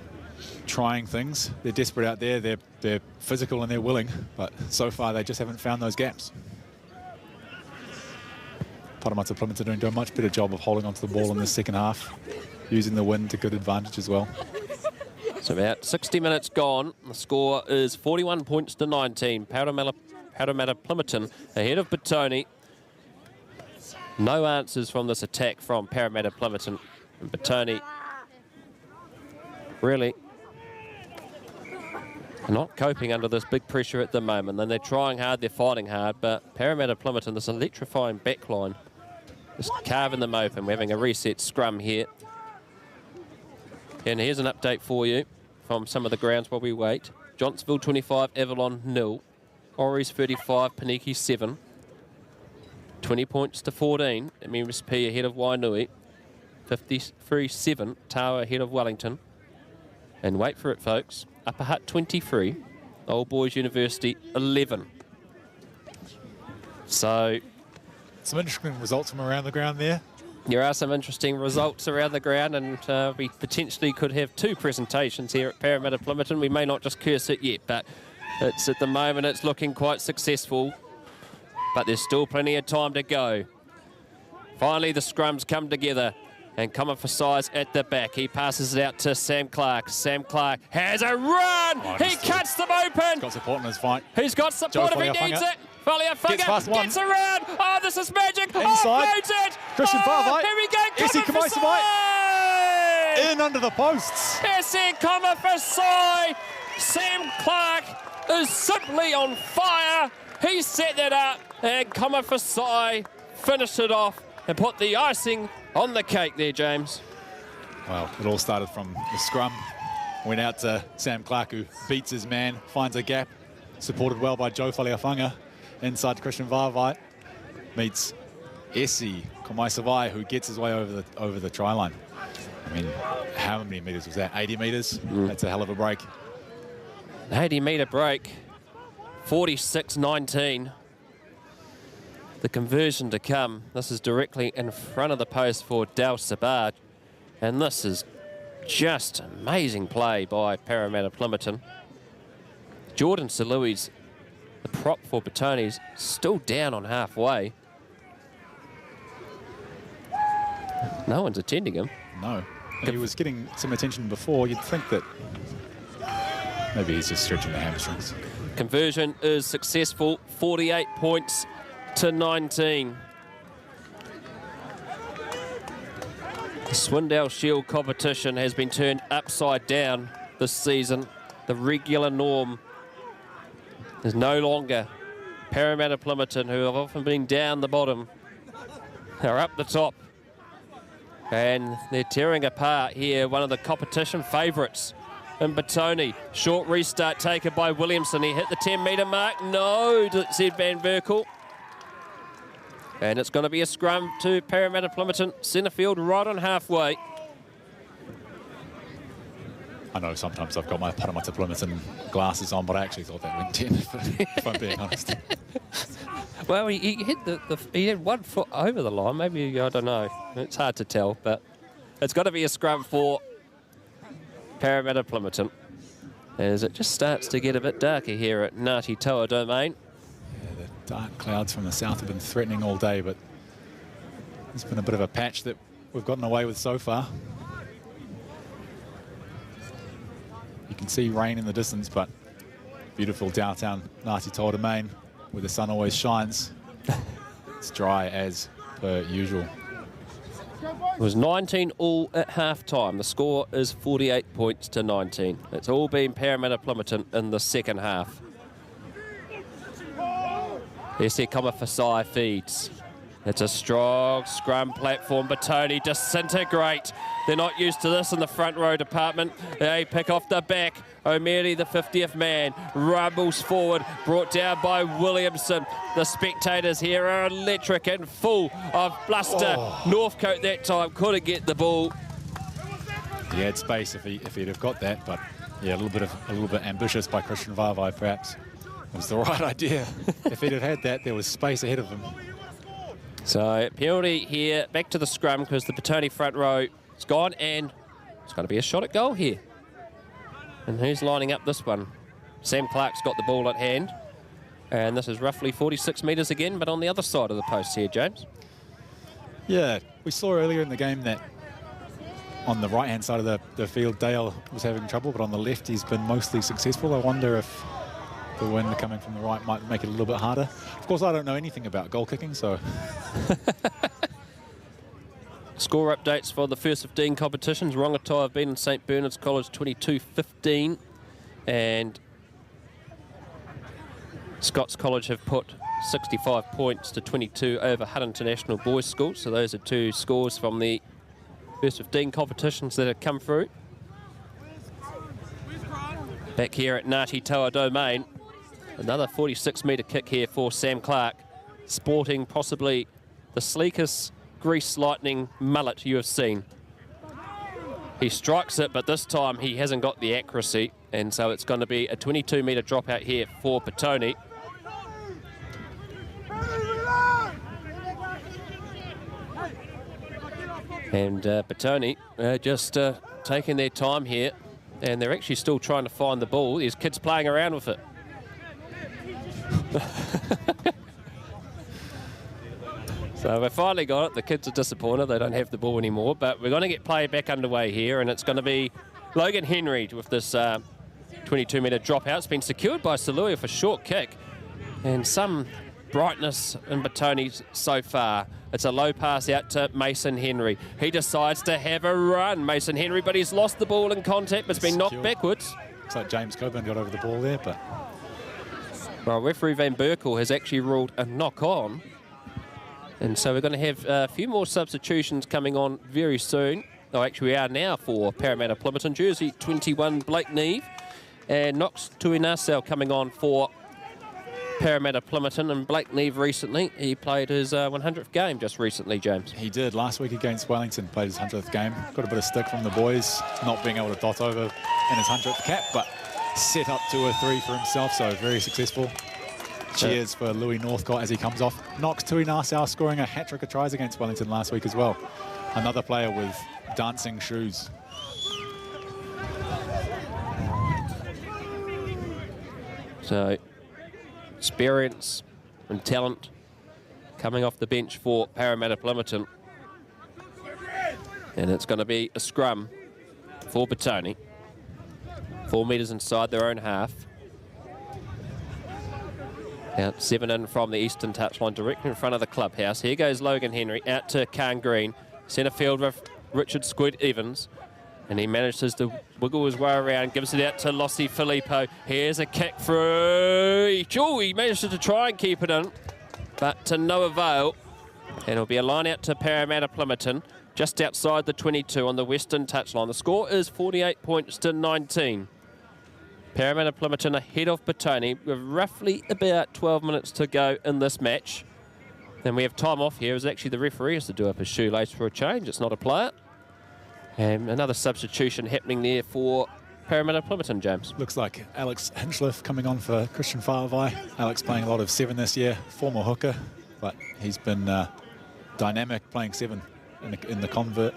trying things. They're desperate out there. They're physical and they're willing, but so far they just haven't found those gaps. Paremata-Plimmerton doing a much better job of holding onto the ball in the second half, using the wind to good advantage as well. So about 60 minutes gone. The score is 41 points to 19. Paremata-Plimmerton ahead of Petone. No answers from this attack from Paremata-Plimmerton. And Petone really not coping under this big pressure at the moment. And they're trying hard, they're fighting hard, but Paremata-Plimmerton, this electrifying backline, just carving them open. We're having a reset scrum here. And here's an update for you from some of the grounds while we wait. Johnsonville 25, Avalon 0. Oris 35, Paniki 7. 20 points to 14. MSP ahead of Wainui. 53-7, Tawa ahead of Wellington. And wait for it, folks. Upper Hutt 23, Old Boys University 11. So some interesting results from around the ground there. There are some interesting results around the ground, and we potentially could have two presentations here at Paremata-Plimmerton. We may not just curse it yet, but it's at the moment it's looking quite successful. But there's still plenty of time to go. Finally, the scrums come together. And coming for size at the back. He passes it out to Sam Clark. Sam Clark has a run. He cuts them open. He's got support in his fight. He's got support if he needs it. Faliafunga gets a run. Oh, this is magic. Inside. It. Christian Farvite. Here we go. Coming for side. In under the posts. Essie coming for side. Sam Clark is simply on fire. He set that up. And coming for side finished it off and put the icing on the cake there, James. Well, it all started from the scrum. Went out to Sam Clark, who beats his man, finds a gap, supported well by Joe Faliafunga. Inside to Christian Varvite, meets Essie Komaisavai, who gets his way over the try line. I mean, how many metres was that? 80 metres? That's a hell of a break. 80-metre break, 46-19. The conversion to come. This is directly in front of the post for Dal Sabard. And this is just amazing play by Paremata-Plimmerton. Jordan Salui's, the prop for Petone's, still down on halfway. No one's attending him. No. And he was getting some attention before. You'd think that maybe he's just stretching the hamstrings. Conversion is successful, 48 points to 19. The Swindale Shield competition has been turned upside down this season. The regular norm is no longer Paremata-Plimmerton, who have often been down the bottom, are up the top. And they're tearing apart here one of the competition favourites in Petone. Short restart taken by Williamson. He hit the 10-metre mark. No, said Van Berkel. And it's going to be a scrum to Paremata-Plimmerton. Centre field right on halfway. I know sometimes I've got my Paremata-Plimmerton glasses on, but I actually thought that went 10, if I'm being honest. Well, he hit he had 1 foot over the line. Maybe, I don't know. It's hard to tell, but it's got to be a scrum for Paremata-Plimmerton as it just starts to get a bit darker here at Ngati Toa Domain. Dark clouds from the south have been threatening all day, but it's been a bit of a patch that we've gotten away with so far. You can see rain in the distance, but beautiful downtown Ngati Toa Domain where the sun always shines. It's dry as per usual. It was 19 all at half-time. The score is 48 points to 19. It's all been Paremata-Plimmerton in the second half. SC Fasai feeds. It's a strong scrum platform. Petone disintegrate. They're not used to this in the front row department. They pick off the back. O'Meary, the 50th man, rumbles forward, brought down by Williamson. The spectators here are electric and full of bluster. Northcote that time couldn't get the ball. He had space if he'd have got that, but yeah, a little bit ambitious by Christian Vavai perhaps. It was the right idea. If he'd have had that, there was space ahead of him. So penalty here, back to the scrum because the Petone front row is gone, and it's going to be a shot at goal here. And who's lining up this one? Sam Clark's got the ball at hand, and this is roughly 46 metres again, but on the other side of the post here, James. Yeah, we saw earlier in the game that on the right-hand side of the field, Dale was having trouble, but on the left, he's been mostly successful. I wonder if the wind coming from the right might make it a little bit harder. Of course, I don't know anything about goal kicking, so... Score updates for the first 15 competitions. Rangatoa have been in St Bernard's College 22-15, and Scots College have put 65 points to 22 over Hutt International Boys School. So those are two scores from the first 15 competitions that have come through. Back here at Ngati Toa Domain, another 46-metre kick here for Sam Clark, sporting possibly the sleekest grease lightning mullet you have seen. He strikes it, but this time he hasn't got the accuracy, and so it's going to be a 22-metre dropout here for Petone. And Petone just taking their time here, and they're actually still trying to find the ball. There's kids playing around with it. So we've finally got it. The kids are disappointed they don't have the ball anymore, but we're going to get play back underway here, and it's going to be Logan Henry with this 22-metre dropout. It's been secured by Saluia for short kick, and some brightness in Petone so far. It's a low pass out to Mason Henry. He decides to have a run, Mason Henry, but he's lost the ball in contact. It's been knocked backwards. Looks like James Coburn got over the ball there, but... Well, referee Van Berkel has actually ruled a knock-on. And so we're going to have a few more substitutions coming on very soon. Oh, actually, we are now for Paremata-Plimmerton. Jersey 21, Blake Neve. And Knox Tuinasau coming on for Paremata-Plimmerton. And Blake Neve recently, he played his 100th game just recently, James. He did. Last week against Wellington, played his 100th game. Got a bit of stick from the boys, not being able to dot over in his 100th cap, but set up 2 or 3 for himself, so very successful. Cheers for Louis Northcott as he comes off. Knox Tuinasau scoring a hat-trick of tries against Wellington last week as well. Another player with dancing shoes. So, experience and talent coming off the bench for Paremata-Plimmerton. And it's going to be a scrum for Petone. 4 metres inside their own half. Out 7 in from the eastern touchline, directly in front of the clubhouse. Here goes Logan Henry out to Khan Green. Centre field with Richard Squid Evans. And he manages to wiggle his way around, gives it out to Lossi Filippo. Here's a kick through. He manages to try and keep it in, but to no avail. And it'll be a line out to Paremata-Plimmerton, just outside the 22 on the western touchline. The score is 48 points to 19. Paremata-Plimmerton ahead of Petone with roughly about 12 minutes to go in this match. And we have time off here as actually the referee has to do up his shoelace for a change. It's not a player. And another substitution happening there for Paremata-Plimmerton, James. Looks like Alex Hinchliff coming on for Christian Whāwhai. Alex playing a lot of 7 this year, former hooker, but he's been dynamic playing 7 in the convert.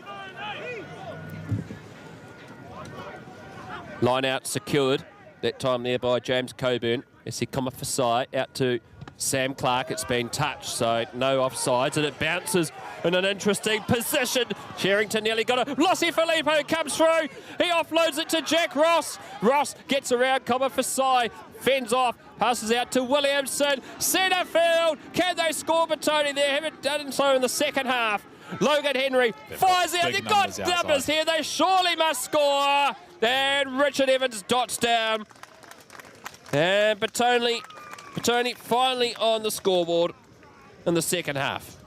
Line out secured. That time there by James Coburn. Esi Fasai out to Sam Clark. It's been touched, so no offsides, and it bounces in an interesting position. Sherrington nearly got it. Lossi Filippo comes through. He offloads it to Jack Ross. Ross gets around Fasai, fends off, passes out to Williamson. Centre field. Can they score? Petone there haven't done so in the second half. Logan Henry fires out. They've got numbers numbers here. They surely must score. And Richard Evans dots down. And Petone finally on the scoreboard in the second half.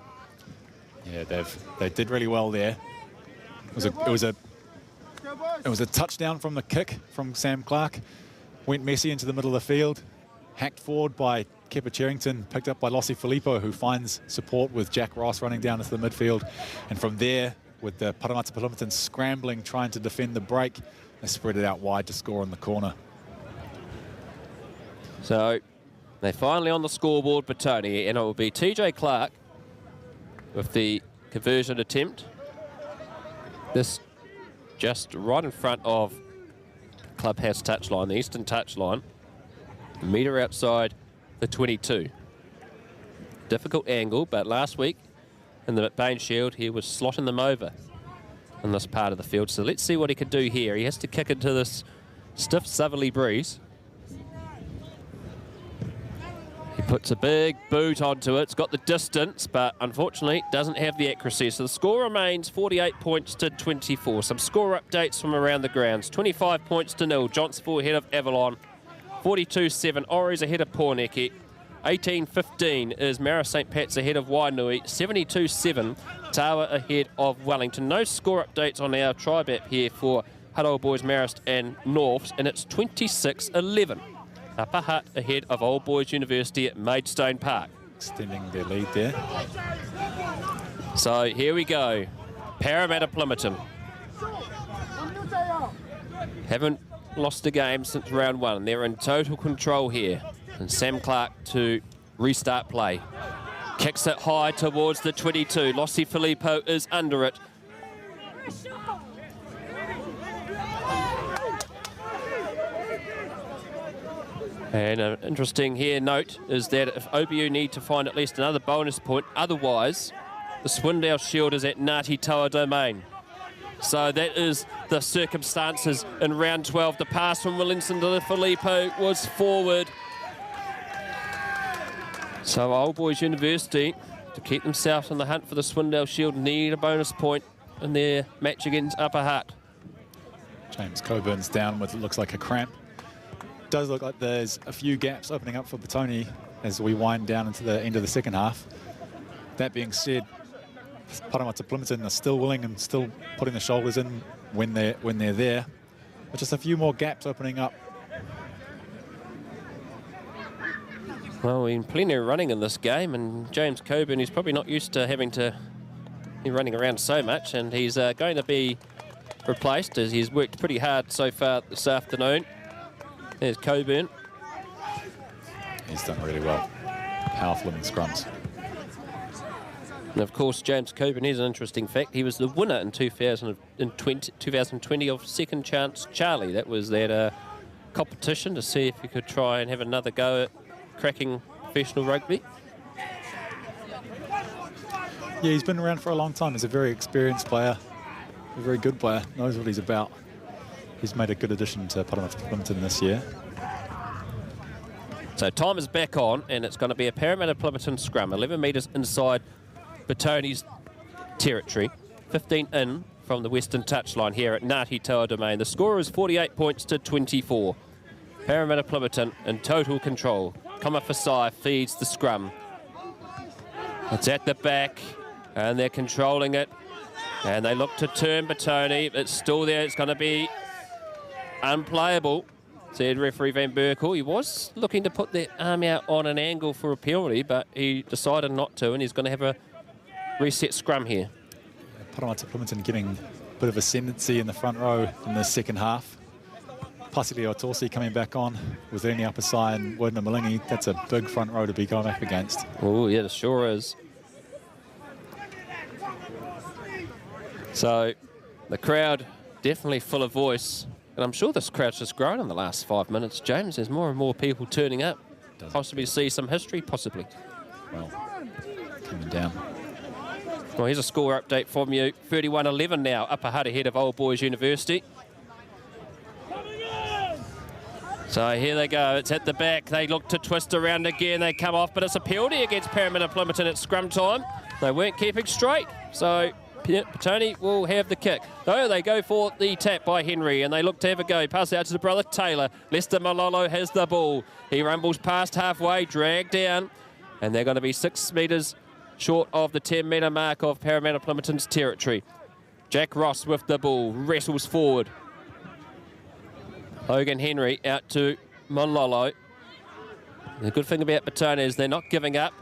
Yeah, they did really well there. It was a touchdown from the kick from Sam Clark. Went messy into the middle of the field. Hacked forward by Kepa Cherrington, picked up by Lossie Filippo, who finds support with Jack Ross running down into the midfield. And from there, with the Paremata-Plimmerton scrambling, trying to defend the break, they spread it out wide to score on the corner. So they're finally on the scoreboard, Petone, and it will be TJ Clark with the conversion attempt. This just right in front of clubhouse touchline, the eastern touchline, a metre outside the 22. Difficult angle, but last week in the McBain Shield, he was slotting them over in this part of the field. So let's see what he can do here. He has to kick into this stiff southerly breeze. He puts a big boot onto it. It's got the distance, but unfortunately doesn't have the accuracy. So the score remains 48 points to 24. Some score updates from around the grounds. 25 points to 0. Johnsonville ahead of Avalon. 42-7. Ori's ahead of Porneke. 18-15 is Mara St. Pat's ahead of Wainui. 72-7. Tawa ahead of Wellington. No score updates on our tribe app here for Hutt Boys, Marist and Norths, and it's 26-11. Upper Hutt ahead of Old Boys University at Maidstone Park. Extending their lead there. So here we go. Paremata-Plimmerton haven't lost a game since round one. They're in total control here. And Sam Clark to restart play. Kicks it high towards the 22. Lossie Filippo is under it. And an interesting here note is that if OBU need to find at least another bonus point, otherwise the Swindale Shield is at Ngati Toa Domain. So that is the circumstances in round 12. The pass from Williamson to Filippo was forward. So Old Boys University, to keep themselves on the hunt for the Swindale Shield, need a bonus point in their match against Upper Hutt. James Coburn's down with, it looks like, a cramp. Does look like there's a few gaps opening up for Petone as we wind down into the end of the second half. That being said, Paremata-Plimmerton are still willing and still putting the shoulders in when they're there. But just a few more gaps opening up. Well, we've plenty of running in this game, and James Coburn, he's probably not used to having to be running around so much, and he's going to be replaced as he's worked pretty hard so far this afternoon. There's Coburn. He's done really well. Powerful in the scrums. And of course, James Coburn is an interesting fact. He was the winner in 2020 of Second Chance Charlie. That was that competition to see if he could try and have another go at cracking professional rugby. Yeah, he's been around for a long time. He's a very experienced player, a very good player, knows what he's about. He's made a good addition to Paremata-Plimmerton this year. So time is back on, and it's going to be a Paremata-Plimmerton scrum, 11 metres inside Petone's territory, 15 in from the western touchline here at Ngati Toa Domain. The score is 48 points to 24. Paremata-Plimmerton in total control. Kama Fasai feeds the scrum. It's at the back, and they're controlling it. And they look to turn Petone. It's still there. It's going to be unplayable, said referee Van Berkel. He was looking to put the arm out on an angle for a penalty, but he decided not to, and he's going to have a reset scrum here. Paremata-Plimmerton getting a bit of ascendancy in the front row in the second half. Pasili Otorsi coming back on with Ernie Apasai and Wodna Malingi. That's a big front row to be going up against. Oh, yeah, it sure is. So the crowd definitely full of voice. And I'm sure this crowd's just grown in the last 5 minutes, James. There's more and more people turning up. Possibly see some history, possibly. Well, coming down. Well, here's a score update from you. 31-11 now. Upper Hutt ahead of Old Boys University. So here they go. It's at the back. They look to twist around again. They come off, but it's a penalty against Paremata-Plimmerton at scrum time. They weren't keeping straight, so Petone will have the kick. Though they go for the tap by Henry, and they look to have a go. Pass out to the brother Taylor. Lester Malolo has the ball. He rumbles past halfway, dragged down, and they're going to be 6 metres short of the 10-metre mark of Paremata-Plimmerton's territory. Jack Ross with the ball, wrestles forward. Logan Henry out to Malolo. The good thing about Petone is they're not giving up.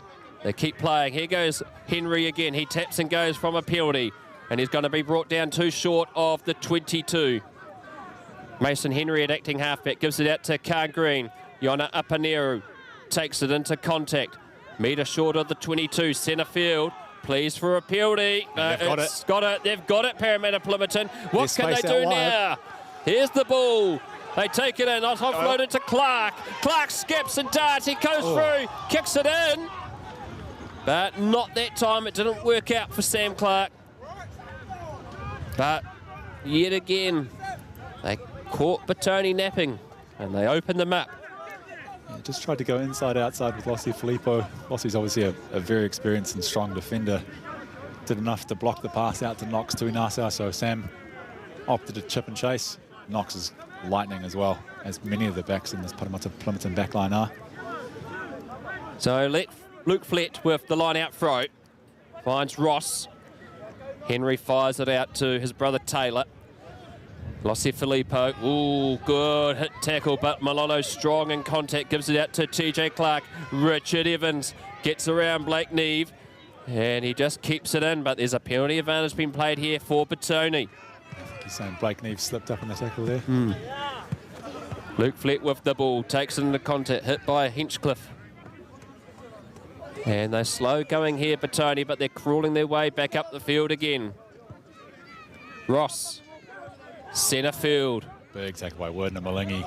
They keep playing. Here goes Henry again. He taps and goes from a penalty, and he's going to be brought down too short of the 22. Mason Henry at acting halfback gives it out to Khan Green. Yona Apaneru takes it into contact. Metre short of the 22. Centre field. Please for a penalty. They've got it, Paremata-Plimmerton. What can they do now? Here's the ball. They take it in. Offload it to Clark. Clark skips and darts. He goes through, kicks it in. But not that time. It didn't work out for Sam Clark. But yet again, they caught Petone napping, and they opened them up. Yeah, just tried to go inside, outside with Lossie Filippo. Lossie's obviously a very experienced and strong defender. Did enough to block the pass out to Knox to Inasa, so Sam opted to chip and chase. Knox is lightning as well, as many of the backs in this Paremata-Plimmerton backline are. So let Luke Flett with the line out throw. Finds Ross. Henry fires it out to his brother Taylor. Lossie Filippo. Ooh, good hit tackle, but Malolo's strong in contact. Gives it out to TJ Clark. Richard Evans gets around Blake Neve, and he just keeps it in, but there's a penalty advantage being played here for Petone. I think he's saying Blake Neve slipped up in the tackle there. Luke Flett with the ball. Takes it into contact. Hit by Hinchcliffe. And they're slow going here, Petone, but they're crawling their way back up the field again. Ross, centre field. Big tackle by Worden and Malingi.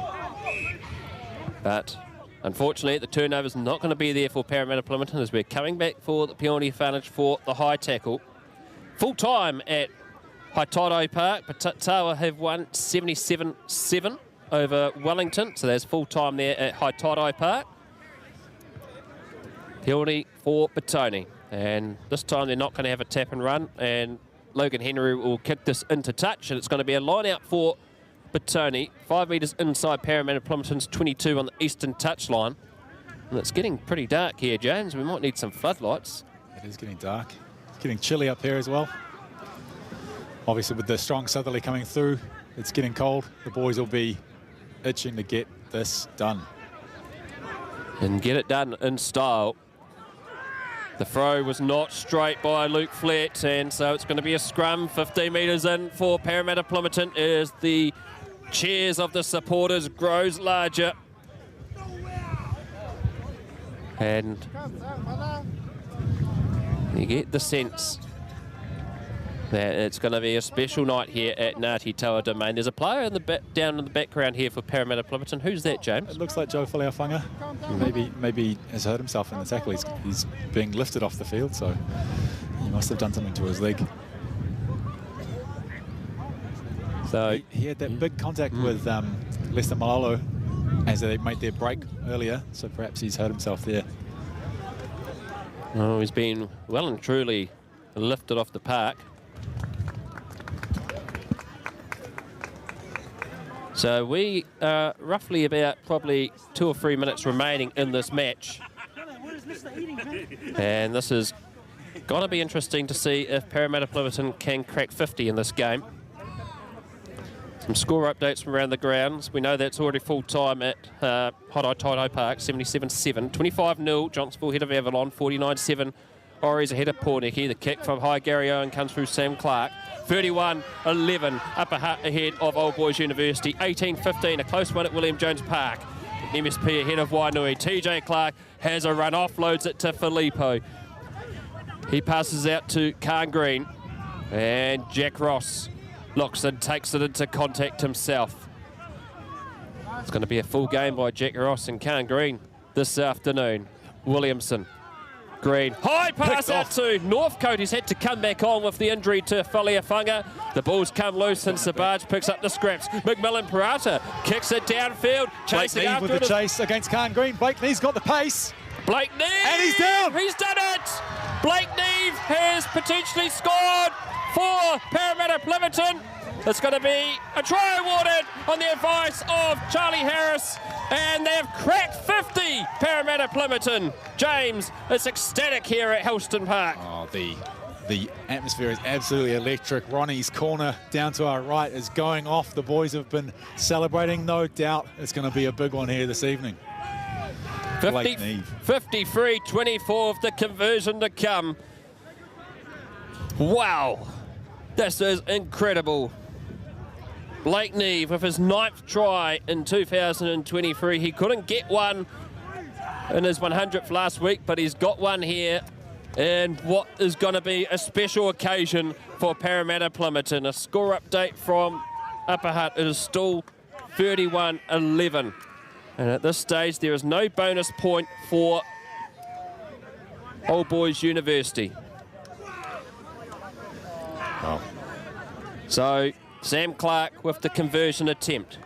But unfortunately, the turnover's not going to be there for Paremata-Plimmerton as we're coming back for the penalty advantage for the high tackle. Full time at Haitairai Park. Patawa have won 77-7 over Wellington, so there's full time there at Haitairai Park. Penalty for Petone, and this time they're not going to have a tap and run, and Logan Henry will kick this into touch, and it's going to be a line out for Petone, 5 metres inside Paremata-Plimmerton's 22 on the eastern touchline. And it's getting pretty dark here, James. We might need some floodlights. It is getting dark. It's getting chilly up here as well. Obviously with the strong southerly coming through, it's getting cold. The boys will be itching to get this done. And get it done in style. The throw was not straight by Luke Flett, and so it's going to be a scrum 15 metres in for Paremata-Plimmerton as the cheers of the supporters grows larger. And you get the sense that it's going to be a special night here at Ngati Toa Domain. There's a player in the down in the background here for Paremata-Plimmerton. Who's that, James? It looks like Joe Faleafunga. Maybe has hurt himself in the tackle. He's being lifted off the field, so he must have done something to his leg. So he had that big contact with Lester Malolo as they made their break earlier, so perhaps he's hurt himself there. Oh, he's been well and truly lifted off the park. So we are roughly about probably 2 or 3 minutes remaining in this match. And this is going to be interesting to see if Paremata-Plimmerton can crack 50 in this game. Some score updates from around the grounds. We know that's already full time at Haitairai Park, 77-7. 25-0, Johnsonville ahead of Avalon, 49-7. Ori's ahead of Pornicky. The kick from High Gary Owen comes through Sam Clark. 31-11, Upper Hutt ahead of Old Boys University. 18-15, a close one at William Jones Park. MSP ahead of Wainui. TJ Clark has a run, offloads it to Filippo. He passes out to Khan Green. And Jack Ross looks and takes it into contact himself. It's going to be a full game by Jack Ross and Khan Green this afternoon. Williamson. Green. High pass out to Northcote. He's had to come back on with the injury to Faleafunga. The ball's come loose and Sabaj picks up the scraps. McMillan Parata kicks it downfield. Chasing after with the chase against Khan Green. Blake Nee's got the pace. Blake Knee! And he's down! He's done it! Blake Neve has potentially scored for Paremata-Plimmerton. It's going to be a try awarded on the advice of Charlie Harris, and they've cracked 50, Paremata-Plimmerton. James is ecstatic here at Helston Park. Oh, the atmosphere is absolutely electric. Ronnie's corner down to our right is going off. The boys have been celebrating. No doubt it's going to be a big one here this evening. 53-24 of the conversion to come. Wow, this is incredible. Blake Neve with his 9th try in 2023. He couldn't get one in his 100th last week, but he's got one here in what is going to be a special occasion for Paremata-Plimmerton. A score update from Upper Hutt. It is still 31-11. And at this stage, there is no bonus point for Old Boys University. Oh. So Sam Clark with the conversion attempt.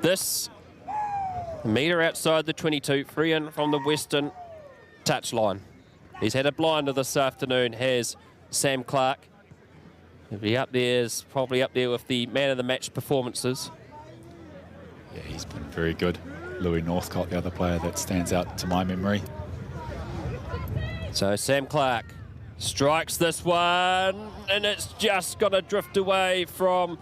This a metre outside the 22, free in from the western touchline. He's had a blinder this afternoon, has Sam Clark. He'll be up there, is probably up there with the man of the match performances. Yeah, he's been very good. Louis Northcott, the other player that stands out to my memory. So Sam Clark strikes this one, and it's just got to drift away from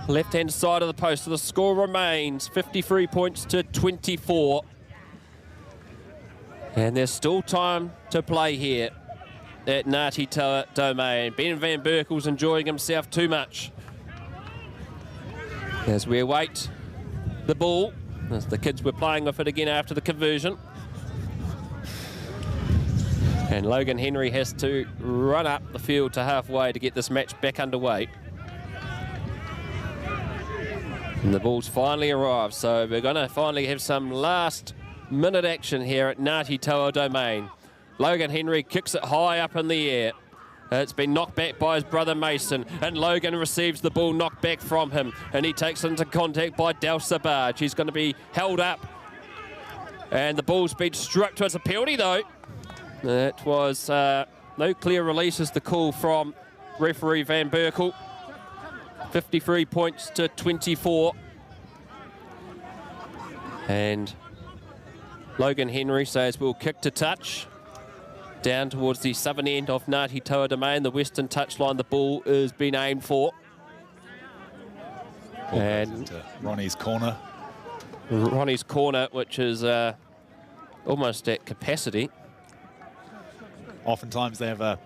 left-hand side of the post. So the score remains 53 points to 24. And there's still time to play here at Ngati Toa Domain. Ben van Berkel's enjoying himself too much as we await the ball, as the kids were playing with it again after the conversion. And Logan Henry has to run up the field to halfway to get this match back underway. And the ball's finally arrived, so we're going to finally have some last-minute action here at Ngati Toa Domain. Logan Henry kicks it high up in the air. It's been knocked back by his brother Mason, and Logan receives the ball knocked back from him, and he takes into contact by Del Sabaj. He's going to be held up, and the ball's been struck to. It's a penalty, though. It was no clear release is the call from referee Van Berkel. 53 points to 24. And Logan Henry says we'll kick to touch down towards the southern end of Ngati Toa Domain, the western touchline the ball is being aimed for. And Ronnie's corner. Ronnie's corner, which is almost at capacity. Oftentimes they have a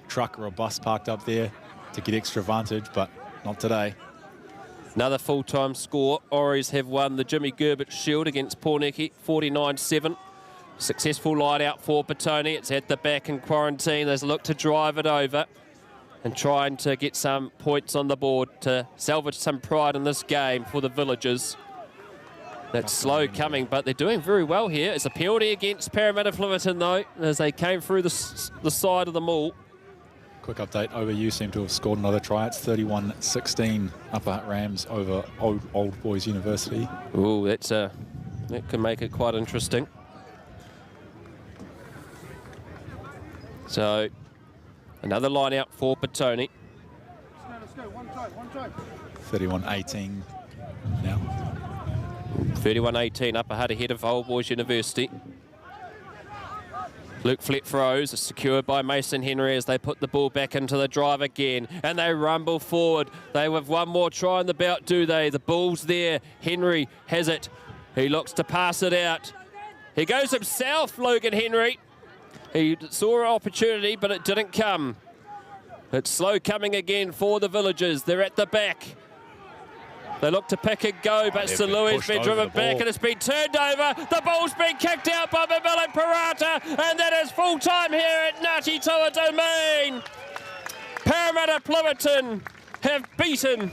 truck or a bus parked up there to get extra advantage, but not today. Another full-time score. Oris have won the Jimmy Gerbert Shield against Pornicky, 49-7. Successful line out for Petone. It's at the back in quarantine. There's a look to drive it over and trying to get some points on the board to salvage some pride in this game for the Villagers. That's slow coming, but they're doing very well here. It's a penalty against Paremata-Plimmerton, though, as they came through the side of the maul. Quick update, OBU seem to have scored another try. It's 31-16 Upper Hutt Rams over Old Boys University. Ooh, that can make it quite interesting. So, another line out for Petone. Let's go, one time. 31-18 now. 31-18, Upper Hutt ahead of Old Boys University. Luke Flett throws, secured by Mason Henry as they put the ball back into the drive again, and they rumble forward. They have one more try in the belt, do they? The ball's there. Henry has it. He looks to pass it out. He goes himself, Logan Henry. He saw an opportunity, but it didn't come. It's slow coming again for the Villagers. They're at the back. They look to pick and go, but Sir Louis has been driven back and it's been turned over. The ball's been kicked out by Mavilic Parata, and that is full time here at Ngati Toa Domain. Paremata-Plimmerton have beaten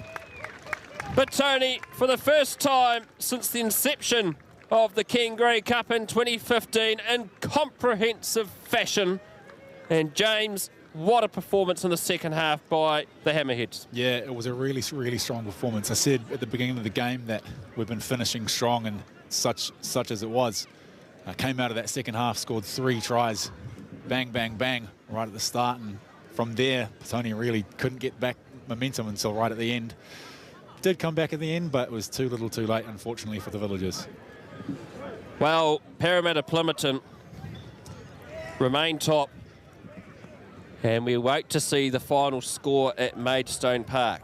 Petone for the first time since the inception of the Ken Gray Cup in 2015 in comprehensive fashion. And James, what a performance in the second half by the Hammerheads. Yeah, it was a really, really strong performance. I said at the beginning of the game that we've been finishing strong, and such as it was. Came out of that second half, scored 3 tries. Bang, bang, bang, right at the start. And from there, Petone really couldn't get back momentum until right at the end. Did come back at the end, but it was too little too late, unfortunately, for the Villagers. Well, Paremata-Plimmerton remain top. And we wait to see the final score at Maidstone Park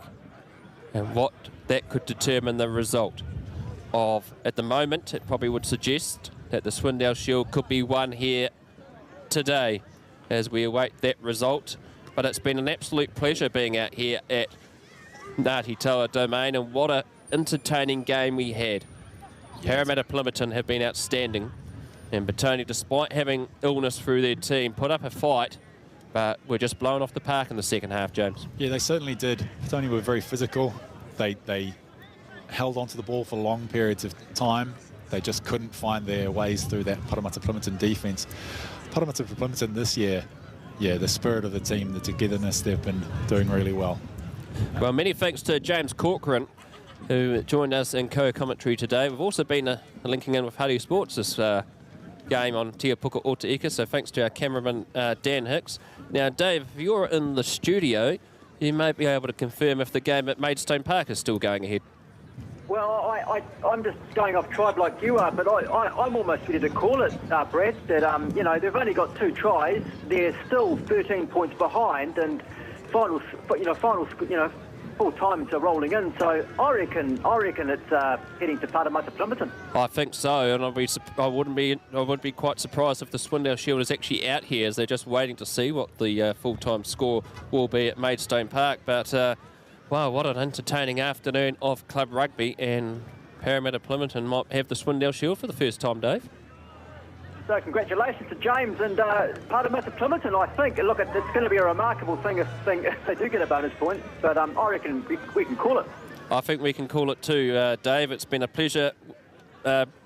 and what that could determine the result of. At the moment, it probably would suggest that the Swindale Shield could be won here today as we await that result. But it's been an absolute pleasure being out here at Ngati Toa Domain, and what an entertaining game we had. Paremata-Plimmerton have been outstanding, and Petone, despite having illness through their team, put up a fight, but we're just blown off the park in the second half, James. Yeah, they certainly did. Petone were very physical. They held onto the ball for long periods of time. They just couldn't find their ways through that Paremata-Plimmerton defence. Paremata-Plimmerton this year, yeah, the spirit of the team, the togetherness, they've been doing really well. Well, many thanks to James Corcoran, who joined us in co-commentary today. We've also been linking in with Huddy Sports this game on Te Puka o Te Ika, so thanks to our cameraman Dan Hicks. Now, Dave, if you're in the studio, you may be able to confirm if the game at Maidstone Park is still going ahead. Well, I'm just going off tribe like you are, but I'm almost ready to call it, Brad, that, you know, they've only got 2 tries. They're still 13 points behind, and full times are rolling in. So I reckon it's heading to Paremata-Plimmerton. I think so, and I wouldn't be quite surprised if the Swindale Shield is actually out here, as they're just waiting to see what the full-time score will be at Maidstone Park. But wow, what an entertaining afternoon of club rugby, and Paremata-Plimmerton might have the Swindale Shield for the first time, Dave. So congratulations to James and Paremata-Plimmerton. I think, look, it's going to be a remarkable thing if they do get a bonus point, but I reckon we can call it. I think we can call it too, Dave. It's been a pleasure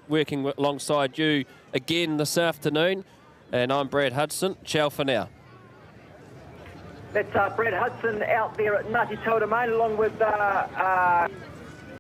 working alongside you again this afternoon, and I'm Brad Hudson. Ciao for now. That's Brad Hudson out there at Ngati Toa Domain, along with